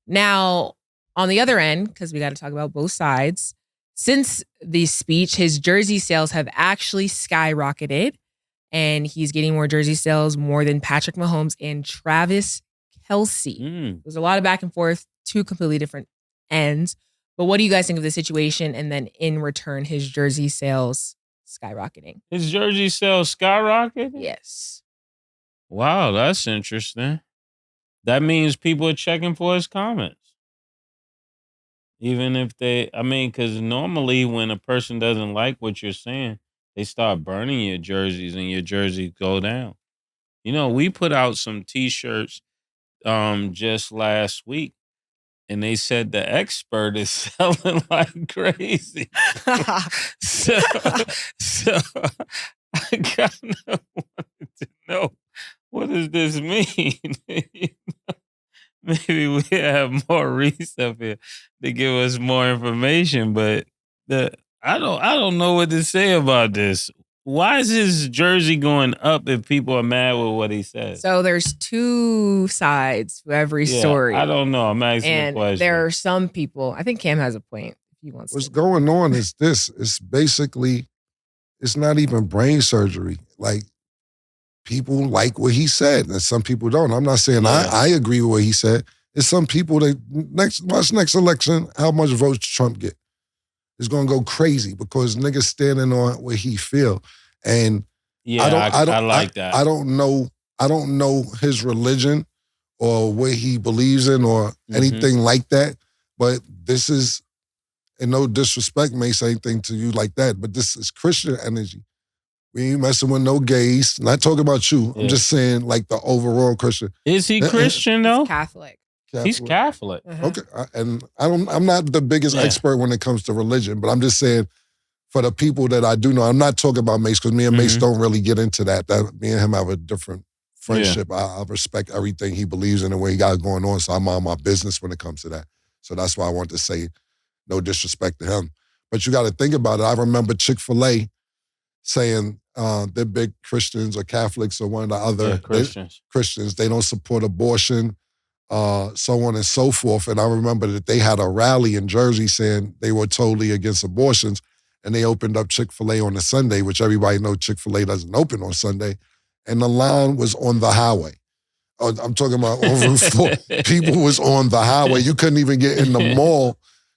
Now, on the other end, because we got to talk about both sides, since the speech, his jersey sales have actually skyrocketed. And he's getting more jersey sales more than Patrick Mahomes and Travis Kelce. There's a lot of back and forth, 2 completely different ends. But what do you guys think of the situation? And then in return, his jersey sales skyrocketing. His jersey sales skyrocketed? Yes. Wow, that's interesting. That means people are checking for his comments. Even if because normally when a person doesn't like what you're saying, they start burning your jerseys and your jerseys go down. You know, we put out some T-shirts just last week and they said the expert is selling like crazy. so I kind of wanted to know, what does this mean? Maybe we have more Reese up here to give us more information, but I don't know what to say about this. Why is his jersey going up if people are mad with what he said? So there's two sides to every story. I don't know. I'm asking a question. There are some people, I think Cam has a point if he wants What's to. going on is this. It's basically, it's not even brain surgery. Like, people like what he said, and some people don't. I'm not saying I agree with what he said. It's some people that next election, how much votes Trump get? It's gonna go crazy because niggas standing on what he feel. And I like that. I don't know his religion or what he believes in or anything like that. But this is, and no disrespect may say anything to you like that, but this is Christian energy. We ain't messing with no gays. Not talking about you. I'm just saying, like, the overall Christian. Is he Christian though? He's Catholic. He's Catholic. Okay, and I'm not the biggest expert when it comes to religion, but I'm just saying, for the people that I do know, I'm not talking about Mase because me and Mase don't really get into that. Me and him have a different friendship. I respect everything he believes in and what he got going on, so I'm on my business when it comes to that. So that's why I want to say no disrespect to him. But you got to think about it. I remember Chick-fil-A saying they're big Christians or Catholics or one or the other. Christians. They don't support abortion, so on and so forth. And I remember that they had a rally in Jersey saying they were totally against abortions, and they opened up Chick-fil-A on a Sunday, which everybody knows Chick-fil-A doesn't open on Sunday, and the line was on the highway. I'm talking about on Route 4. People was on the highway. You couldn't even get in the mall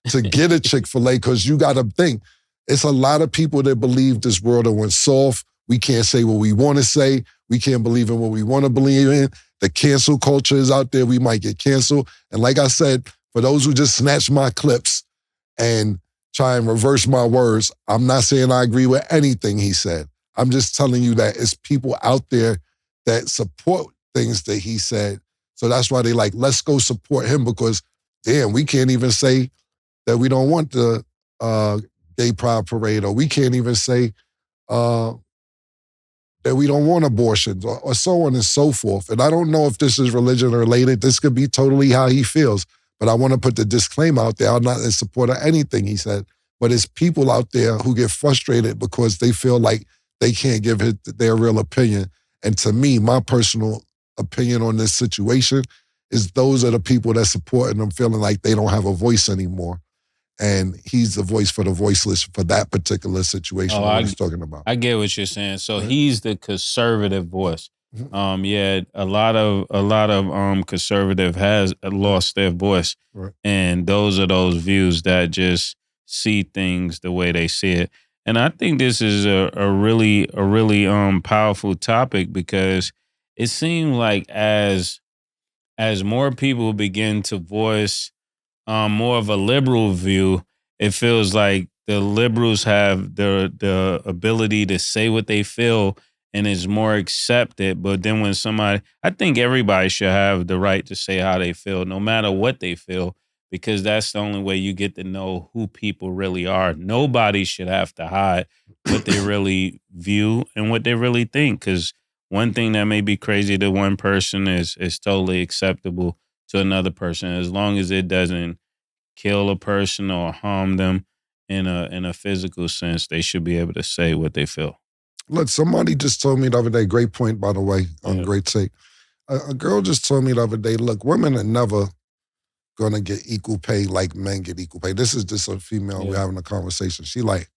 to get a Chick-fil-A because you got to think, it's a lot of people that believe this world that went soft. We can't say what we want to say. We can't believe in what we want to believe in. The cancel culture is out there. We might get canceled. And like I said, for those who just snatch my clips and try and reverse my words, I'm not saying I agree with anything he said. I'm just telling you that it's people out there that support things that he said. So that's why they like, let's go support him because, damn, we can't even say that we don't want the gay pride parade, or we can't even say that we don't want abortions, or so on and so forth. And I don't know if this is religion related. This could be totally how he feels. But I want to put the disclaimer out there. I'm not in support of anything he said. But it's people out there who get frustrated because they feel like they can't give their real opinion. And to me, my personal opinion on this situation is those are the people that support them feeling like they don't have a voice anymore. And he's the voice for the voiceless for that particular situation he's talking about. I get what you're saying. So he's the conservative voice. A lot of conservative has lost their voice. Right. And those are those views that just see things the way they see it. And I think this is a really powerful topic because it seems like as more people begin to voice more of a liberal view, it feels like the liberals have the ability to say what they feel and is more accepted. But then when I think everybody should have the right to say how they feel, no matter what they feel, because that's the only way you get to know who people really are. Nobody should have to hide what they really view and what they really think, because one thing that may be crazy to one person is totally acceptable to another person, as long as it doesn't kill a person or harm them in a physical sense. They should be able to say what they feel. Look, somebody just told me the other day, great point, by the way, great take. A girl just told me the other day, look, women are never going to get equal pay like men get equal pay. This is just a female. We're having a conversation. She like,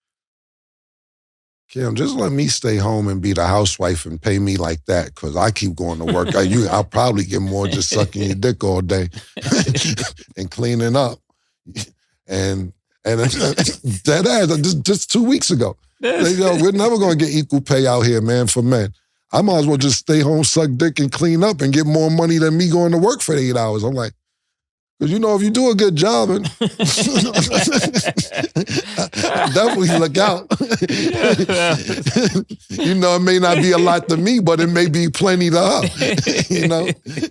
Kim, just let me stay home and be the housewife and pay me like that, because I keep going to work. I'll probably get more just sucking your dick all day and cleaning up. And that ass, just 2 weeks ago. We're never going to get equal pay out here, man, for men. I might as well just stay home, suck dick, and clean up and get more money than me going to work for 8 hours. I'm like, Because, if you do a good job, and definitely look out. It may not be a lot to me, but it may be plenty to her.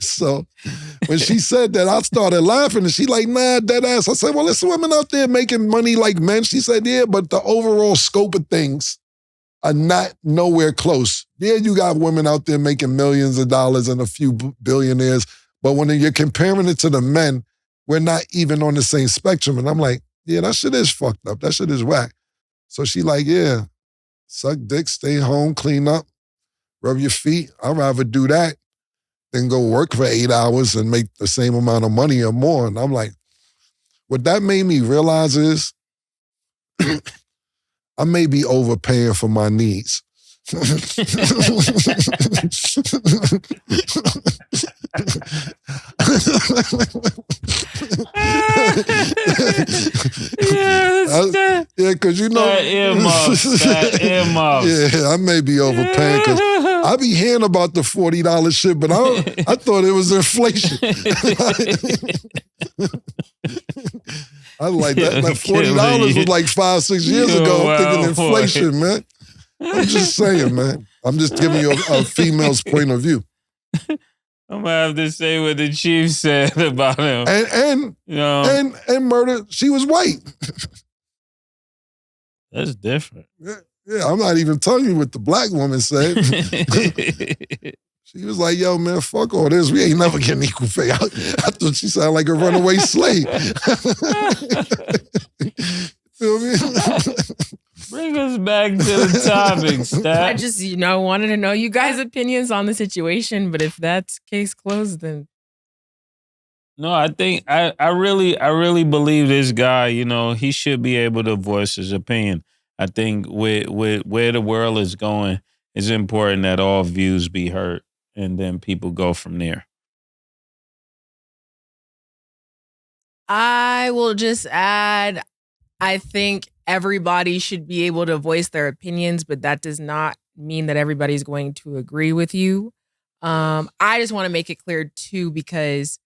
So when she said that, I started laughing, and she like, nah, dead ass. I said, well, there's women out there making money like men. She said, yeah, but the overall scope of things are not nowhere close. Yeah, you got women out there making millions of dollars and a few billionaires, but when you're comparing it to the men, we're not even on the same spectrum. And I'm like, yeah, that shit is fucked up. That shit is whack. So she like, yeah, suck dick, stay home, clean up, rub your feet. I'd rather do that than go work for 8 hours and make the same amount of money or more. And I'm like, what that made me realize is I may be overpaying for my needs. Because I may be overpaying because I be hearing about the $40 shit, but I thought it was inflation. I was like, that $40 was like 5-6 years ago. I'm thinking inflation, man. I'm just saying, man. I'm just giving you a female's point of view. I'm gonna have to say what the chief said about him. And murder, she was white. That's different. Yeah, I'm not even telling you what the black woman said. She was like, yo, man, fuck all this. We ain't never getting equal pay. I thought she sounded like a runaway slave. Feel me? Bring us back to the topic, Stat. I just, wanted to know you guys' opinions on the situation, but if that's case closed, then... No, I think I really believe this guy, he should be able to voice his opinion. I think with where the world is going, it's important that all views be heard, and then people go from there. I will just add, I think everybody should be able to voice their opinions, but that does not mean that everybody's going to agree with you. I just want to make it clear too, because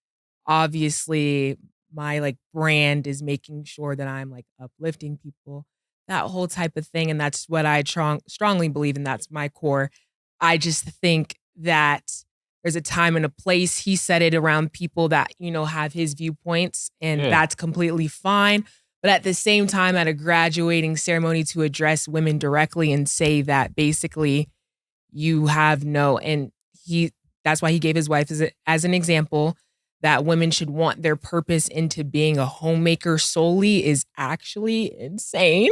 obviously my brand is making sure that I'm uplifting people, that whole type of thing. And that's what I strongly believe. And that's my core. I just think that there's a time and a place. He said it around people that, have his viewpoints, and that's completely fine. But at the same time, at a graduating ceremony, to address women directly and say that basically you have and that's why he gave his wife as an example, that women should want their purpose into being a homemaker solely, is actually insane.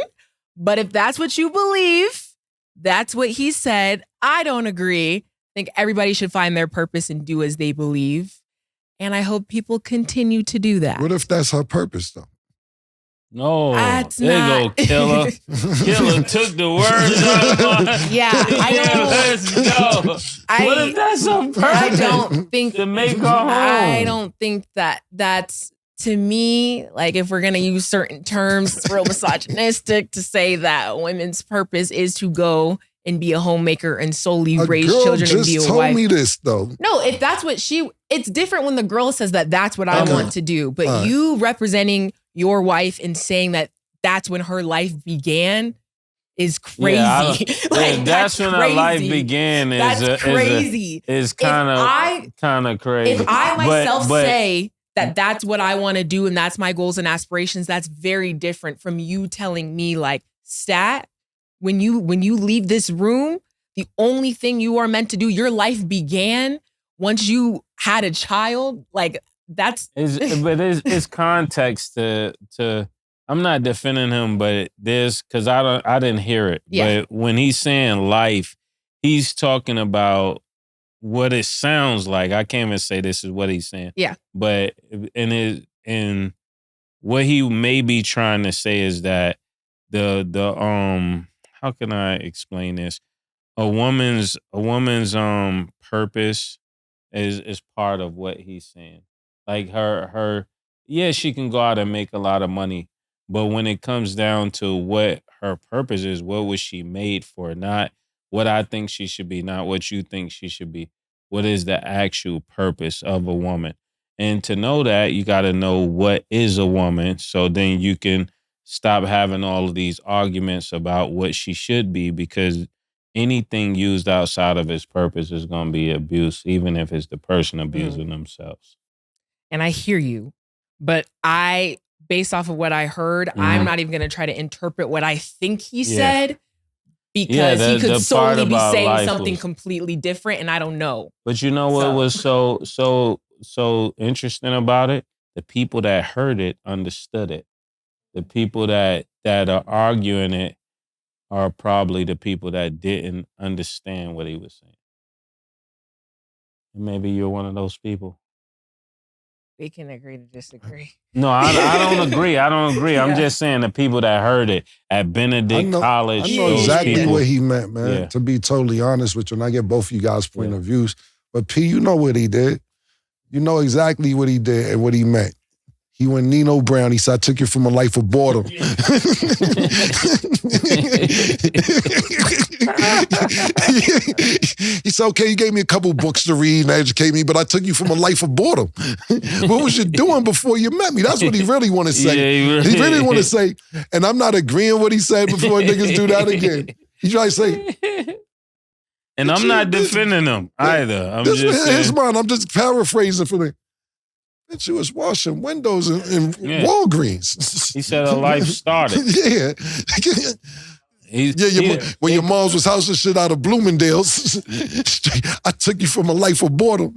But if that's what you believe, that's what he said. I don't agree. I think everybody should find their purpose and do as they believe. And I hope people continue to do that. What if that's her purpose, though? No, that's there not. You go, Killer. Killer took the words out of my... Yeah, I don't. Let's go. What if that's on purpose? I don't think to make her home. I don't think that's, to me, if we're gonna use certain terms, it's real misogynistic to say that women's purpose is to go and be a homemaker and solely raise children and be a wife. Just told me this, though. No, if that's what it's different when the girl says that that's what I want to do. But you representing your wife and saying that that's when her life began is crazy. Yeah, that's when her life began. That's crazy. Is kind of crazy. If I myself say that that's what I want to do and that's my goals and aspirations, that's very different from you telling me Stat, when you leave this room, the only thing you are meant to do, your life began once you had a child. That's it's context to I'm not defending him, but because I didn't hear it. Yeah. But when he's saying life, he's talking about what it sounds like. I can't even say this is what he's saying. Yeah. But and what he may be trying to say is that the how can I explain this? A woman's purpose is part of what he's saying. Her she can go out and make a lot of money, but when it comes down to what her purpose is, what was she made for? Not what I think she should be, not what you think she should be. What is the actual purpose of a woman? And to know that, you got to know what is a woman. So then you can stop having all of these arguments about what she should be, because anything used outside of its purpose is going to be abuse, even if it's the person abusing themselves. And I hear you, but based off of what I heard, I'm not even going to try to interpret what I think he said, because he could solely be saying something completely different, and I don't know. But you know what was so interesting about it? The people that heard it understood it. The people that are arguing it are probably the people that didn't understand what he was saying. And maybe you're one of those people. We can agree to disagree. No, I don't agree. I don't agree. I'm just saying the people that heard it at Benedict College. I know exactly people, what he meant, man. Yeah. To be totally honest with you, and I get both of you guys' point of views. But P, you know what he did. You know exactly what he did and what he meant. He went Nino Brown. He said, I took you from a life of boredom. He said, okay, you gave me a couple books to read and educate me, but I took you from a life of boredom. What was you doing before you met me? That's what he really want to say. Yeah, he really want to say, and I'm not agreeing what he said before niggas do that again. He tried to say... And I'm not defending him either. I'm just saying. His mind, I'm just paraphrasing for the... Bitch, you was washing windows in Walgreens. He said a life started. Yeah. When your moms was housing shit out of Bloomingdale's, I took you from a life of boredom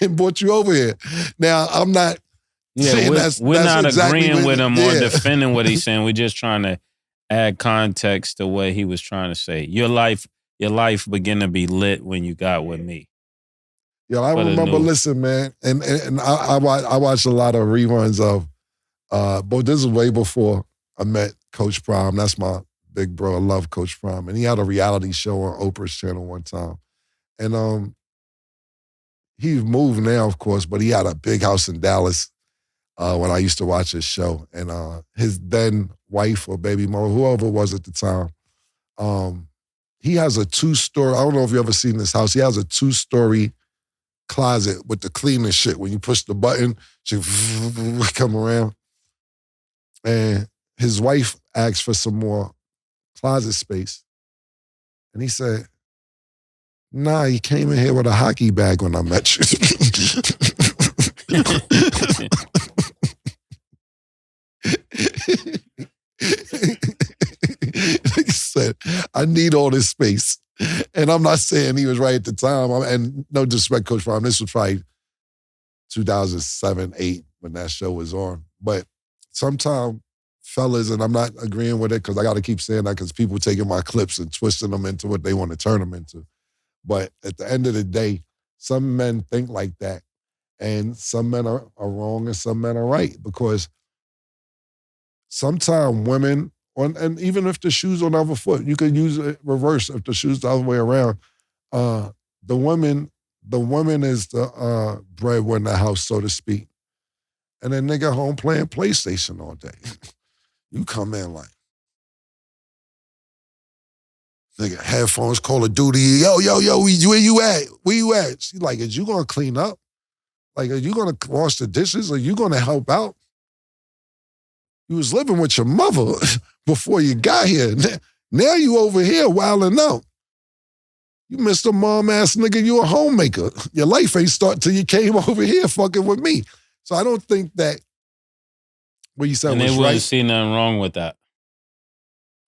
and brought you over here. Now, I'm not saying we're not exactly agreeing with him or defending what he's saying. We're just trying to add context to what he was trying to say. Your life began to be lit when you got with me. Yeah, I remember, listen, man, and I watched a lot of reruns of, but this is way before I met Coach Prime. That's my big bro. I love Coach Prime. And he had a reality show on Oprah's channel one time. And he's moved now, of course, but he had a big house in Dallas when I used to watch his show. And his then wife or baby mama, whoever it was at the time, he has a 2-story, I don't know if you ever seen this house, he has a 2-story closet with the cleaning shit. When you push the button, she come around. And his wife asked for some more closet space. And he said, nah, he came in here with a hockey bag when I met you. He said, I need all this space. And I'm not saying he was right at the time. And no disrespect, Coach Prime, this was probably 2007, 2008 when that show was on. But sometimes fellas, and I'm not agreeing with it because I got to keep saying that because people taking my clips and twisting them into what they want to turn them into. But at the end of the day, some men think like that. And some men are wrong and some men are right, because sometimes women, and even if the shoe's on the other foot, you can use it reverse if the shoe's the other way around. The woman is the breadwinner in the house, so to speak. And then nigga home playing PlayStation all day. You come in like, nigga, headphones, Call of Duty, yo, where you at? Where you at? She's like, is you gonna clean up? Like, are you gonna wash the dishes? Are you gonna help out? You was living with your mother before you got here. Now you over here wilding out. You Mr. Mom-ass nigga, you a homemaker. Your life ain't start till you came over here fucking with me. So I don't think that what you said was right. And they wouldn't see nothing wrong with that.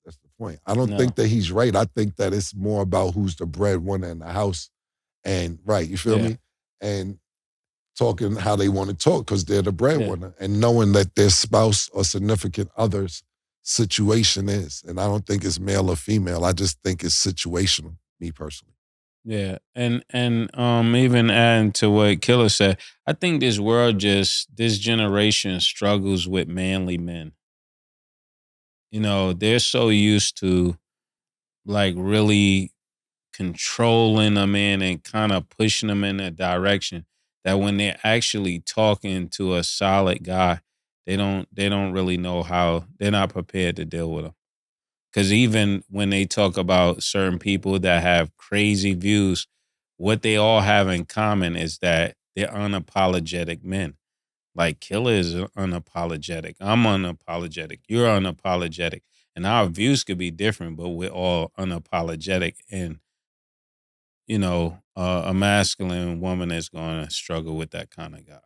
That's the point. I don't think that he's right. I think that it's more about who's the breadwinner in the house. And, right, you feel me? And talking how they want to talk because they're the breadwinner, and knowing that their spouse or significant other's situation is. And I don't think it's male or female. I just think it's situational, me personally. Yeah, and even adding to what Killer said, I think this generation struggles with manly men. You know, they're so used to like really controlling a man and kind of pushing them in a direction that when they're actually talking to a solid guy, they don't really know how, they're not prepared to deal with them. Because even when they talk about certain people that have crazy views, what they all have in common is that they're unapologetic men. Like Killer is unapologetic. I'm unapologetic. You're unapologetic. And our views could be different, but we're all unapologetic. And, a masculine woman is going to struggle with that kind of guy.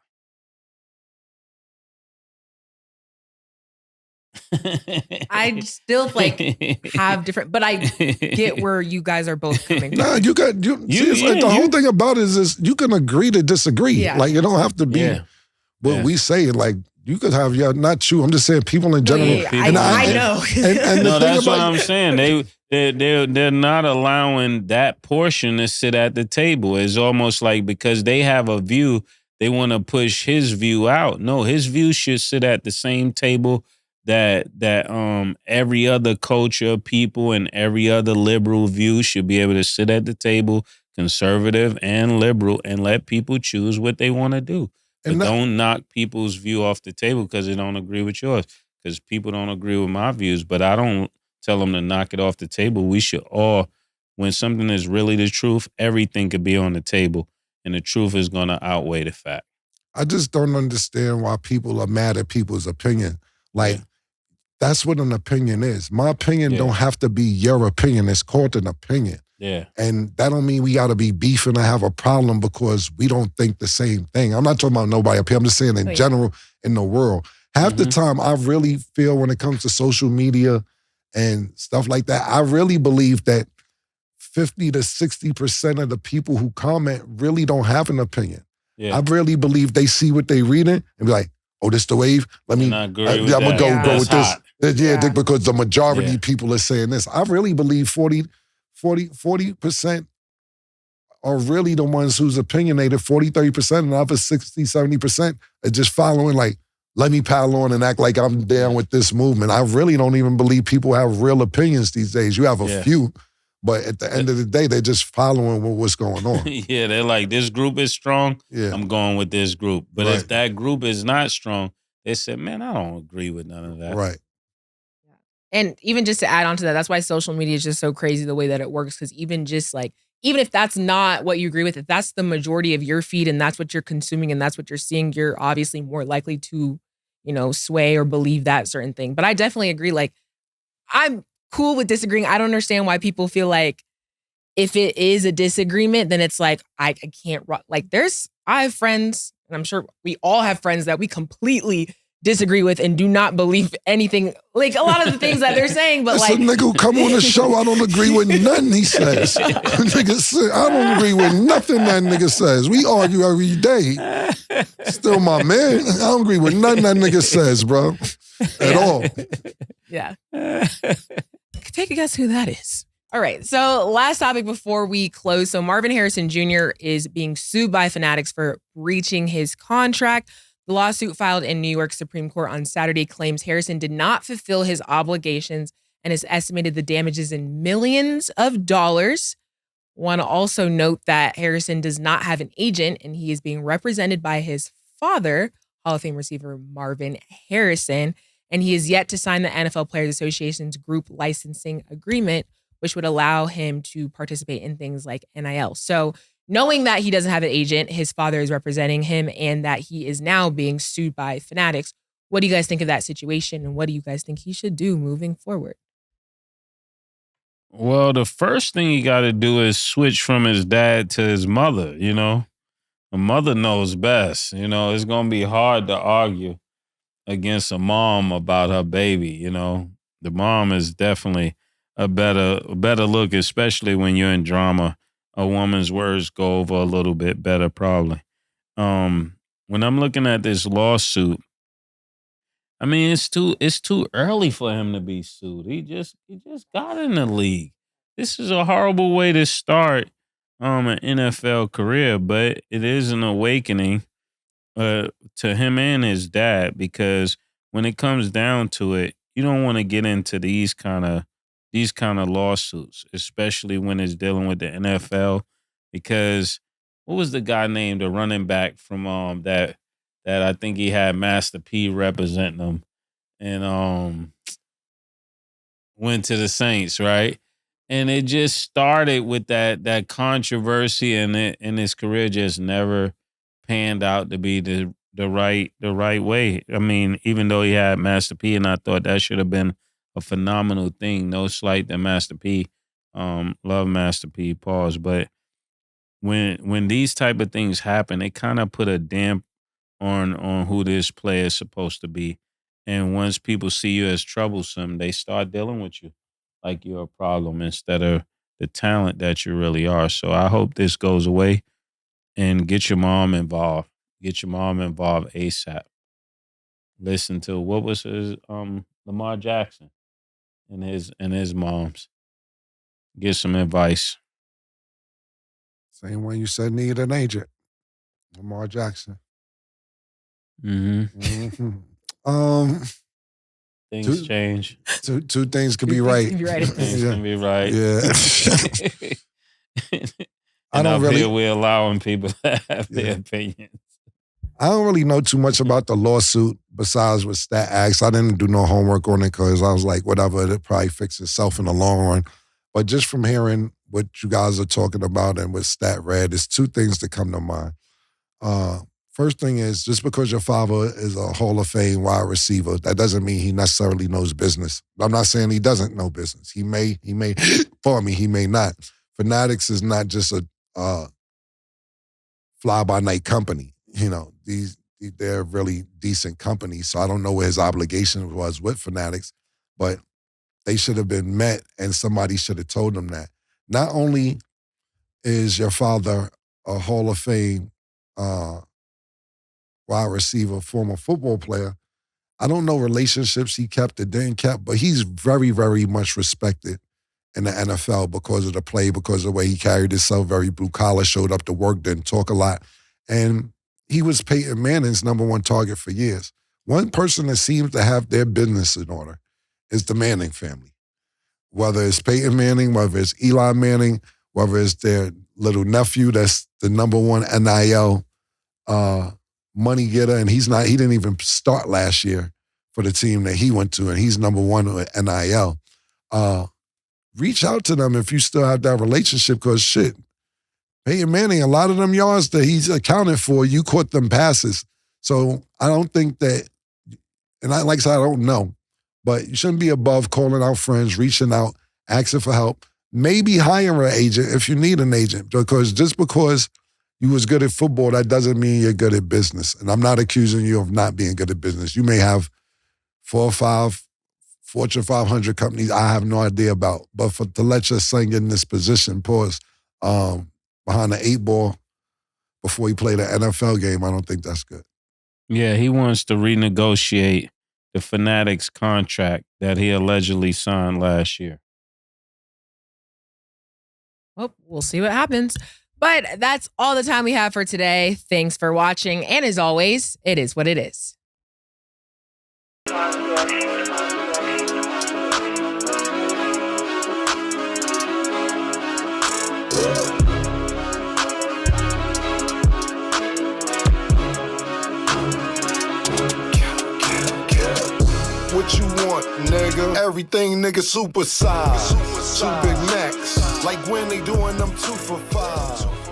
I still have different, but I get where you guys are both coming from. Nah, it's like the whole thing about it is you can agree to disagree. Yeah. Like, it don't have to be what we say. Like, you could have not you. I'm just saying people in general. I know. And no, that's what I'm saying. They're not allowing that portion to sit at the table. It's almost like because they have a view, they want to push his view out. No, his view should sit at the same table that every other culture, people, and every other liberal view should be able to sit at the table, conservative and liberal, and let people choose what they want to do. But don't knock people's view off the table because they don't agree with yours. Because people don't agree with my views, but I don't tell them to knock it off the table. We should all, when something is really the truth, everything could be on the table, and the truth is going to outweigh the fact. I just don't understand why people are mad at people's opinion. Like, that's what an opinion is. My opinion don't have to be your opinion. It's called an opinion. Yeah. And that don't mean we got to be beefing or have a problem because we don't think the same thing. I'm not talking about nobody up here. I'm just saying in general in the world. Half the time, I really feel when it comes to social media and stuff like that, I really believe that 50 to 60% of the people who comment really don't have an opinion. Yeah. I really believe they see what they reading and be like, oh, this the wave? I'm going to go with this. Because the majority of people are saying this. I really believe 40% are really the ones who's opinionated. 40, 30%, and the other 60, 70% are just following, like, let me pile on and act like I'm down with this movement. I really don't even believe people have real opinions these days. You have a few, but at the end of the day, they're just following what's going on. Yeah, they're like, this group is strong, I'm going with this group. But if that group is not strong, they said, man, I don't agree with none of that. Right. And even just to add on to that, that's why social media is just so crazy the way that it works. Because even if that's not what you agree with, if that's the majority of your feed and that's what you're consuming and that's what you're seeing, you're obviously more likely to, sway or believe that certain thing. But I definitely agree. Like, I'm cool with disagreeing. I don't understand why people feel like if it is a disagreement, then it's like, I can't, like, I have friends, and I'm sure we all have friends that we completely disagree with and do not believe anything, like a lot of the things that they're saying, but it's like a nigga who come on the show, I don't agree with nothing he says. Nigga, I don't agree with nothing that nigga says. We argue every day. Still my man. I don't agree with nothing that nigga says, bro. At all. Yeah. Take a guess who that is. All right, so last topic before we close. So Marvin Harrison Jr. is being sued by Fanatics for breaching his contract. The lawsuit filed in New York Supreme Court on Saturday claims Harrison did not fulfill his obligations and has estimated the damages in millions of dollars. Want to also note that Harrison does not have an agent and he is being represented by his father, Hall of Fame receiver Marvin Harrison, and he is yet to sign the NFL Players Association's group licensing agreement, which would allow him to participate in things like NIL. So knowing that he doesn't have an agent, his father is representing him, and that he is now being sued by Fanatics, what do you guys think of that situation, and what do you guys think he should do moving forward? Well, the first thing he got to do is switch from his dad to his mother, The mother knows best. It's going to be hard to argue against a mom about her baby, The mom is definitely a better look, especially when you're in drama. A woman's words go over a little bit better, probably. When I'm looking at this lawsuit, I mean, it's too early for him to be sued. He just got in the league. This is a horrible way to start an NFL career, but it is an awakening to him and his dad, because when it comes down to it, you don't want to get into these kind of lawsuits, especially when it's dealing with the NFL, because what was the guy named, the running back from that I think he had Master P representing him, and went to the Saints, right? And it just started with that controversy, and his career just never panned out to be the the right way. I mean, even though he had Master P, and I thought that should have been a phenomenal thing. No slight to Master P. Love Master P. Pause. But when these type of things happen, it kind of put a damp on who this player is supposed to be. And once people see you as troublesome, they start dealing with you like you're a problem instead of the talent that you really are. So I hope this goes away and get your mom involved. Get your mom involved ASAP. Listen to what was his Lamar Jackson and his mom's. Get some advice. Same one you said needed an agent. Lamar Jackson. Things change. Two things could be right. Things can be right. Yeah. And up here we're allowing people to have their opinions. I don't really know too much about the lawsuit besides what Stat asked. I didn't do no homework on it because I was like, whatever, it'll probably fix itself in the long run. But just from hearing what you guys are talking about and what Stat read, there's two things that come to mind. First thing is, just because your father is a Hall of Fame wide receiver, that doesn't mean he necessarily knows business. I'm not saying he doesn't know business. He may, pardon me, he may not. Fanatics is not just a fly-by-night company. You know, they're really decent companies, so I don't know what his obligation was with Fanatics, but they should have been met and somebody should have told them that. Not only is your father a Hall of Fame wide receiver, former football player, I don't know relationships he kept or didn't kept, but he's very, very much respected in the NFL because of the play, because of the way he carried himself, very blue collar, showed up to work, didn't talk a lot. And he was Peyton Manning's #1 target for years. One person that seems to have their business in order is the Manning family. Whether it's Peyton Manning, whether it's Eli Manning, whether it's their little nephew that's the #1 NIL money getter, and he didn't even start last year for the team that he went to, and he's #1 with NIL. Reach out to them if you still have that relationship, because shit, Peyton Manning, a lot of them yards that he's accounted for, you caught them passes. So I don't think that, and like I said, I don't know, but you shouldn't be above calling out friends, reaching out, asking for help, maybe hiring an agent if you need an agent, because just because you was good at football, that doesn't mean you're good at business. And I'm not accusing you of not being good at business. You may have 4 or 5 Fortune 500 companies I have no idea about, but to let your son get in this position, behind the 8 ball before he played an NFL game, I don't think that's good. Yeah, he wants to renegotiate the Fanatics contract that he allegedly signed last year. Well, we'll see what happens. But that's all the time we have for today. Thanks for watching. And as always, it is what it is. What you want, nigga? Everything, nigga, super size. 2 Big Macs, like when they doing them 2 for $5.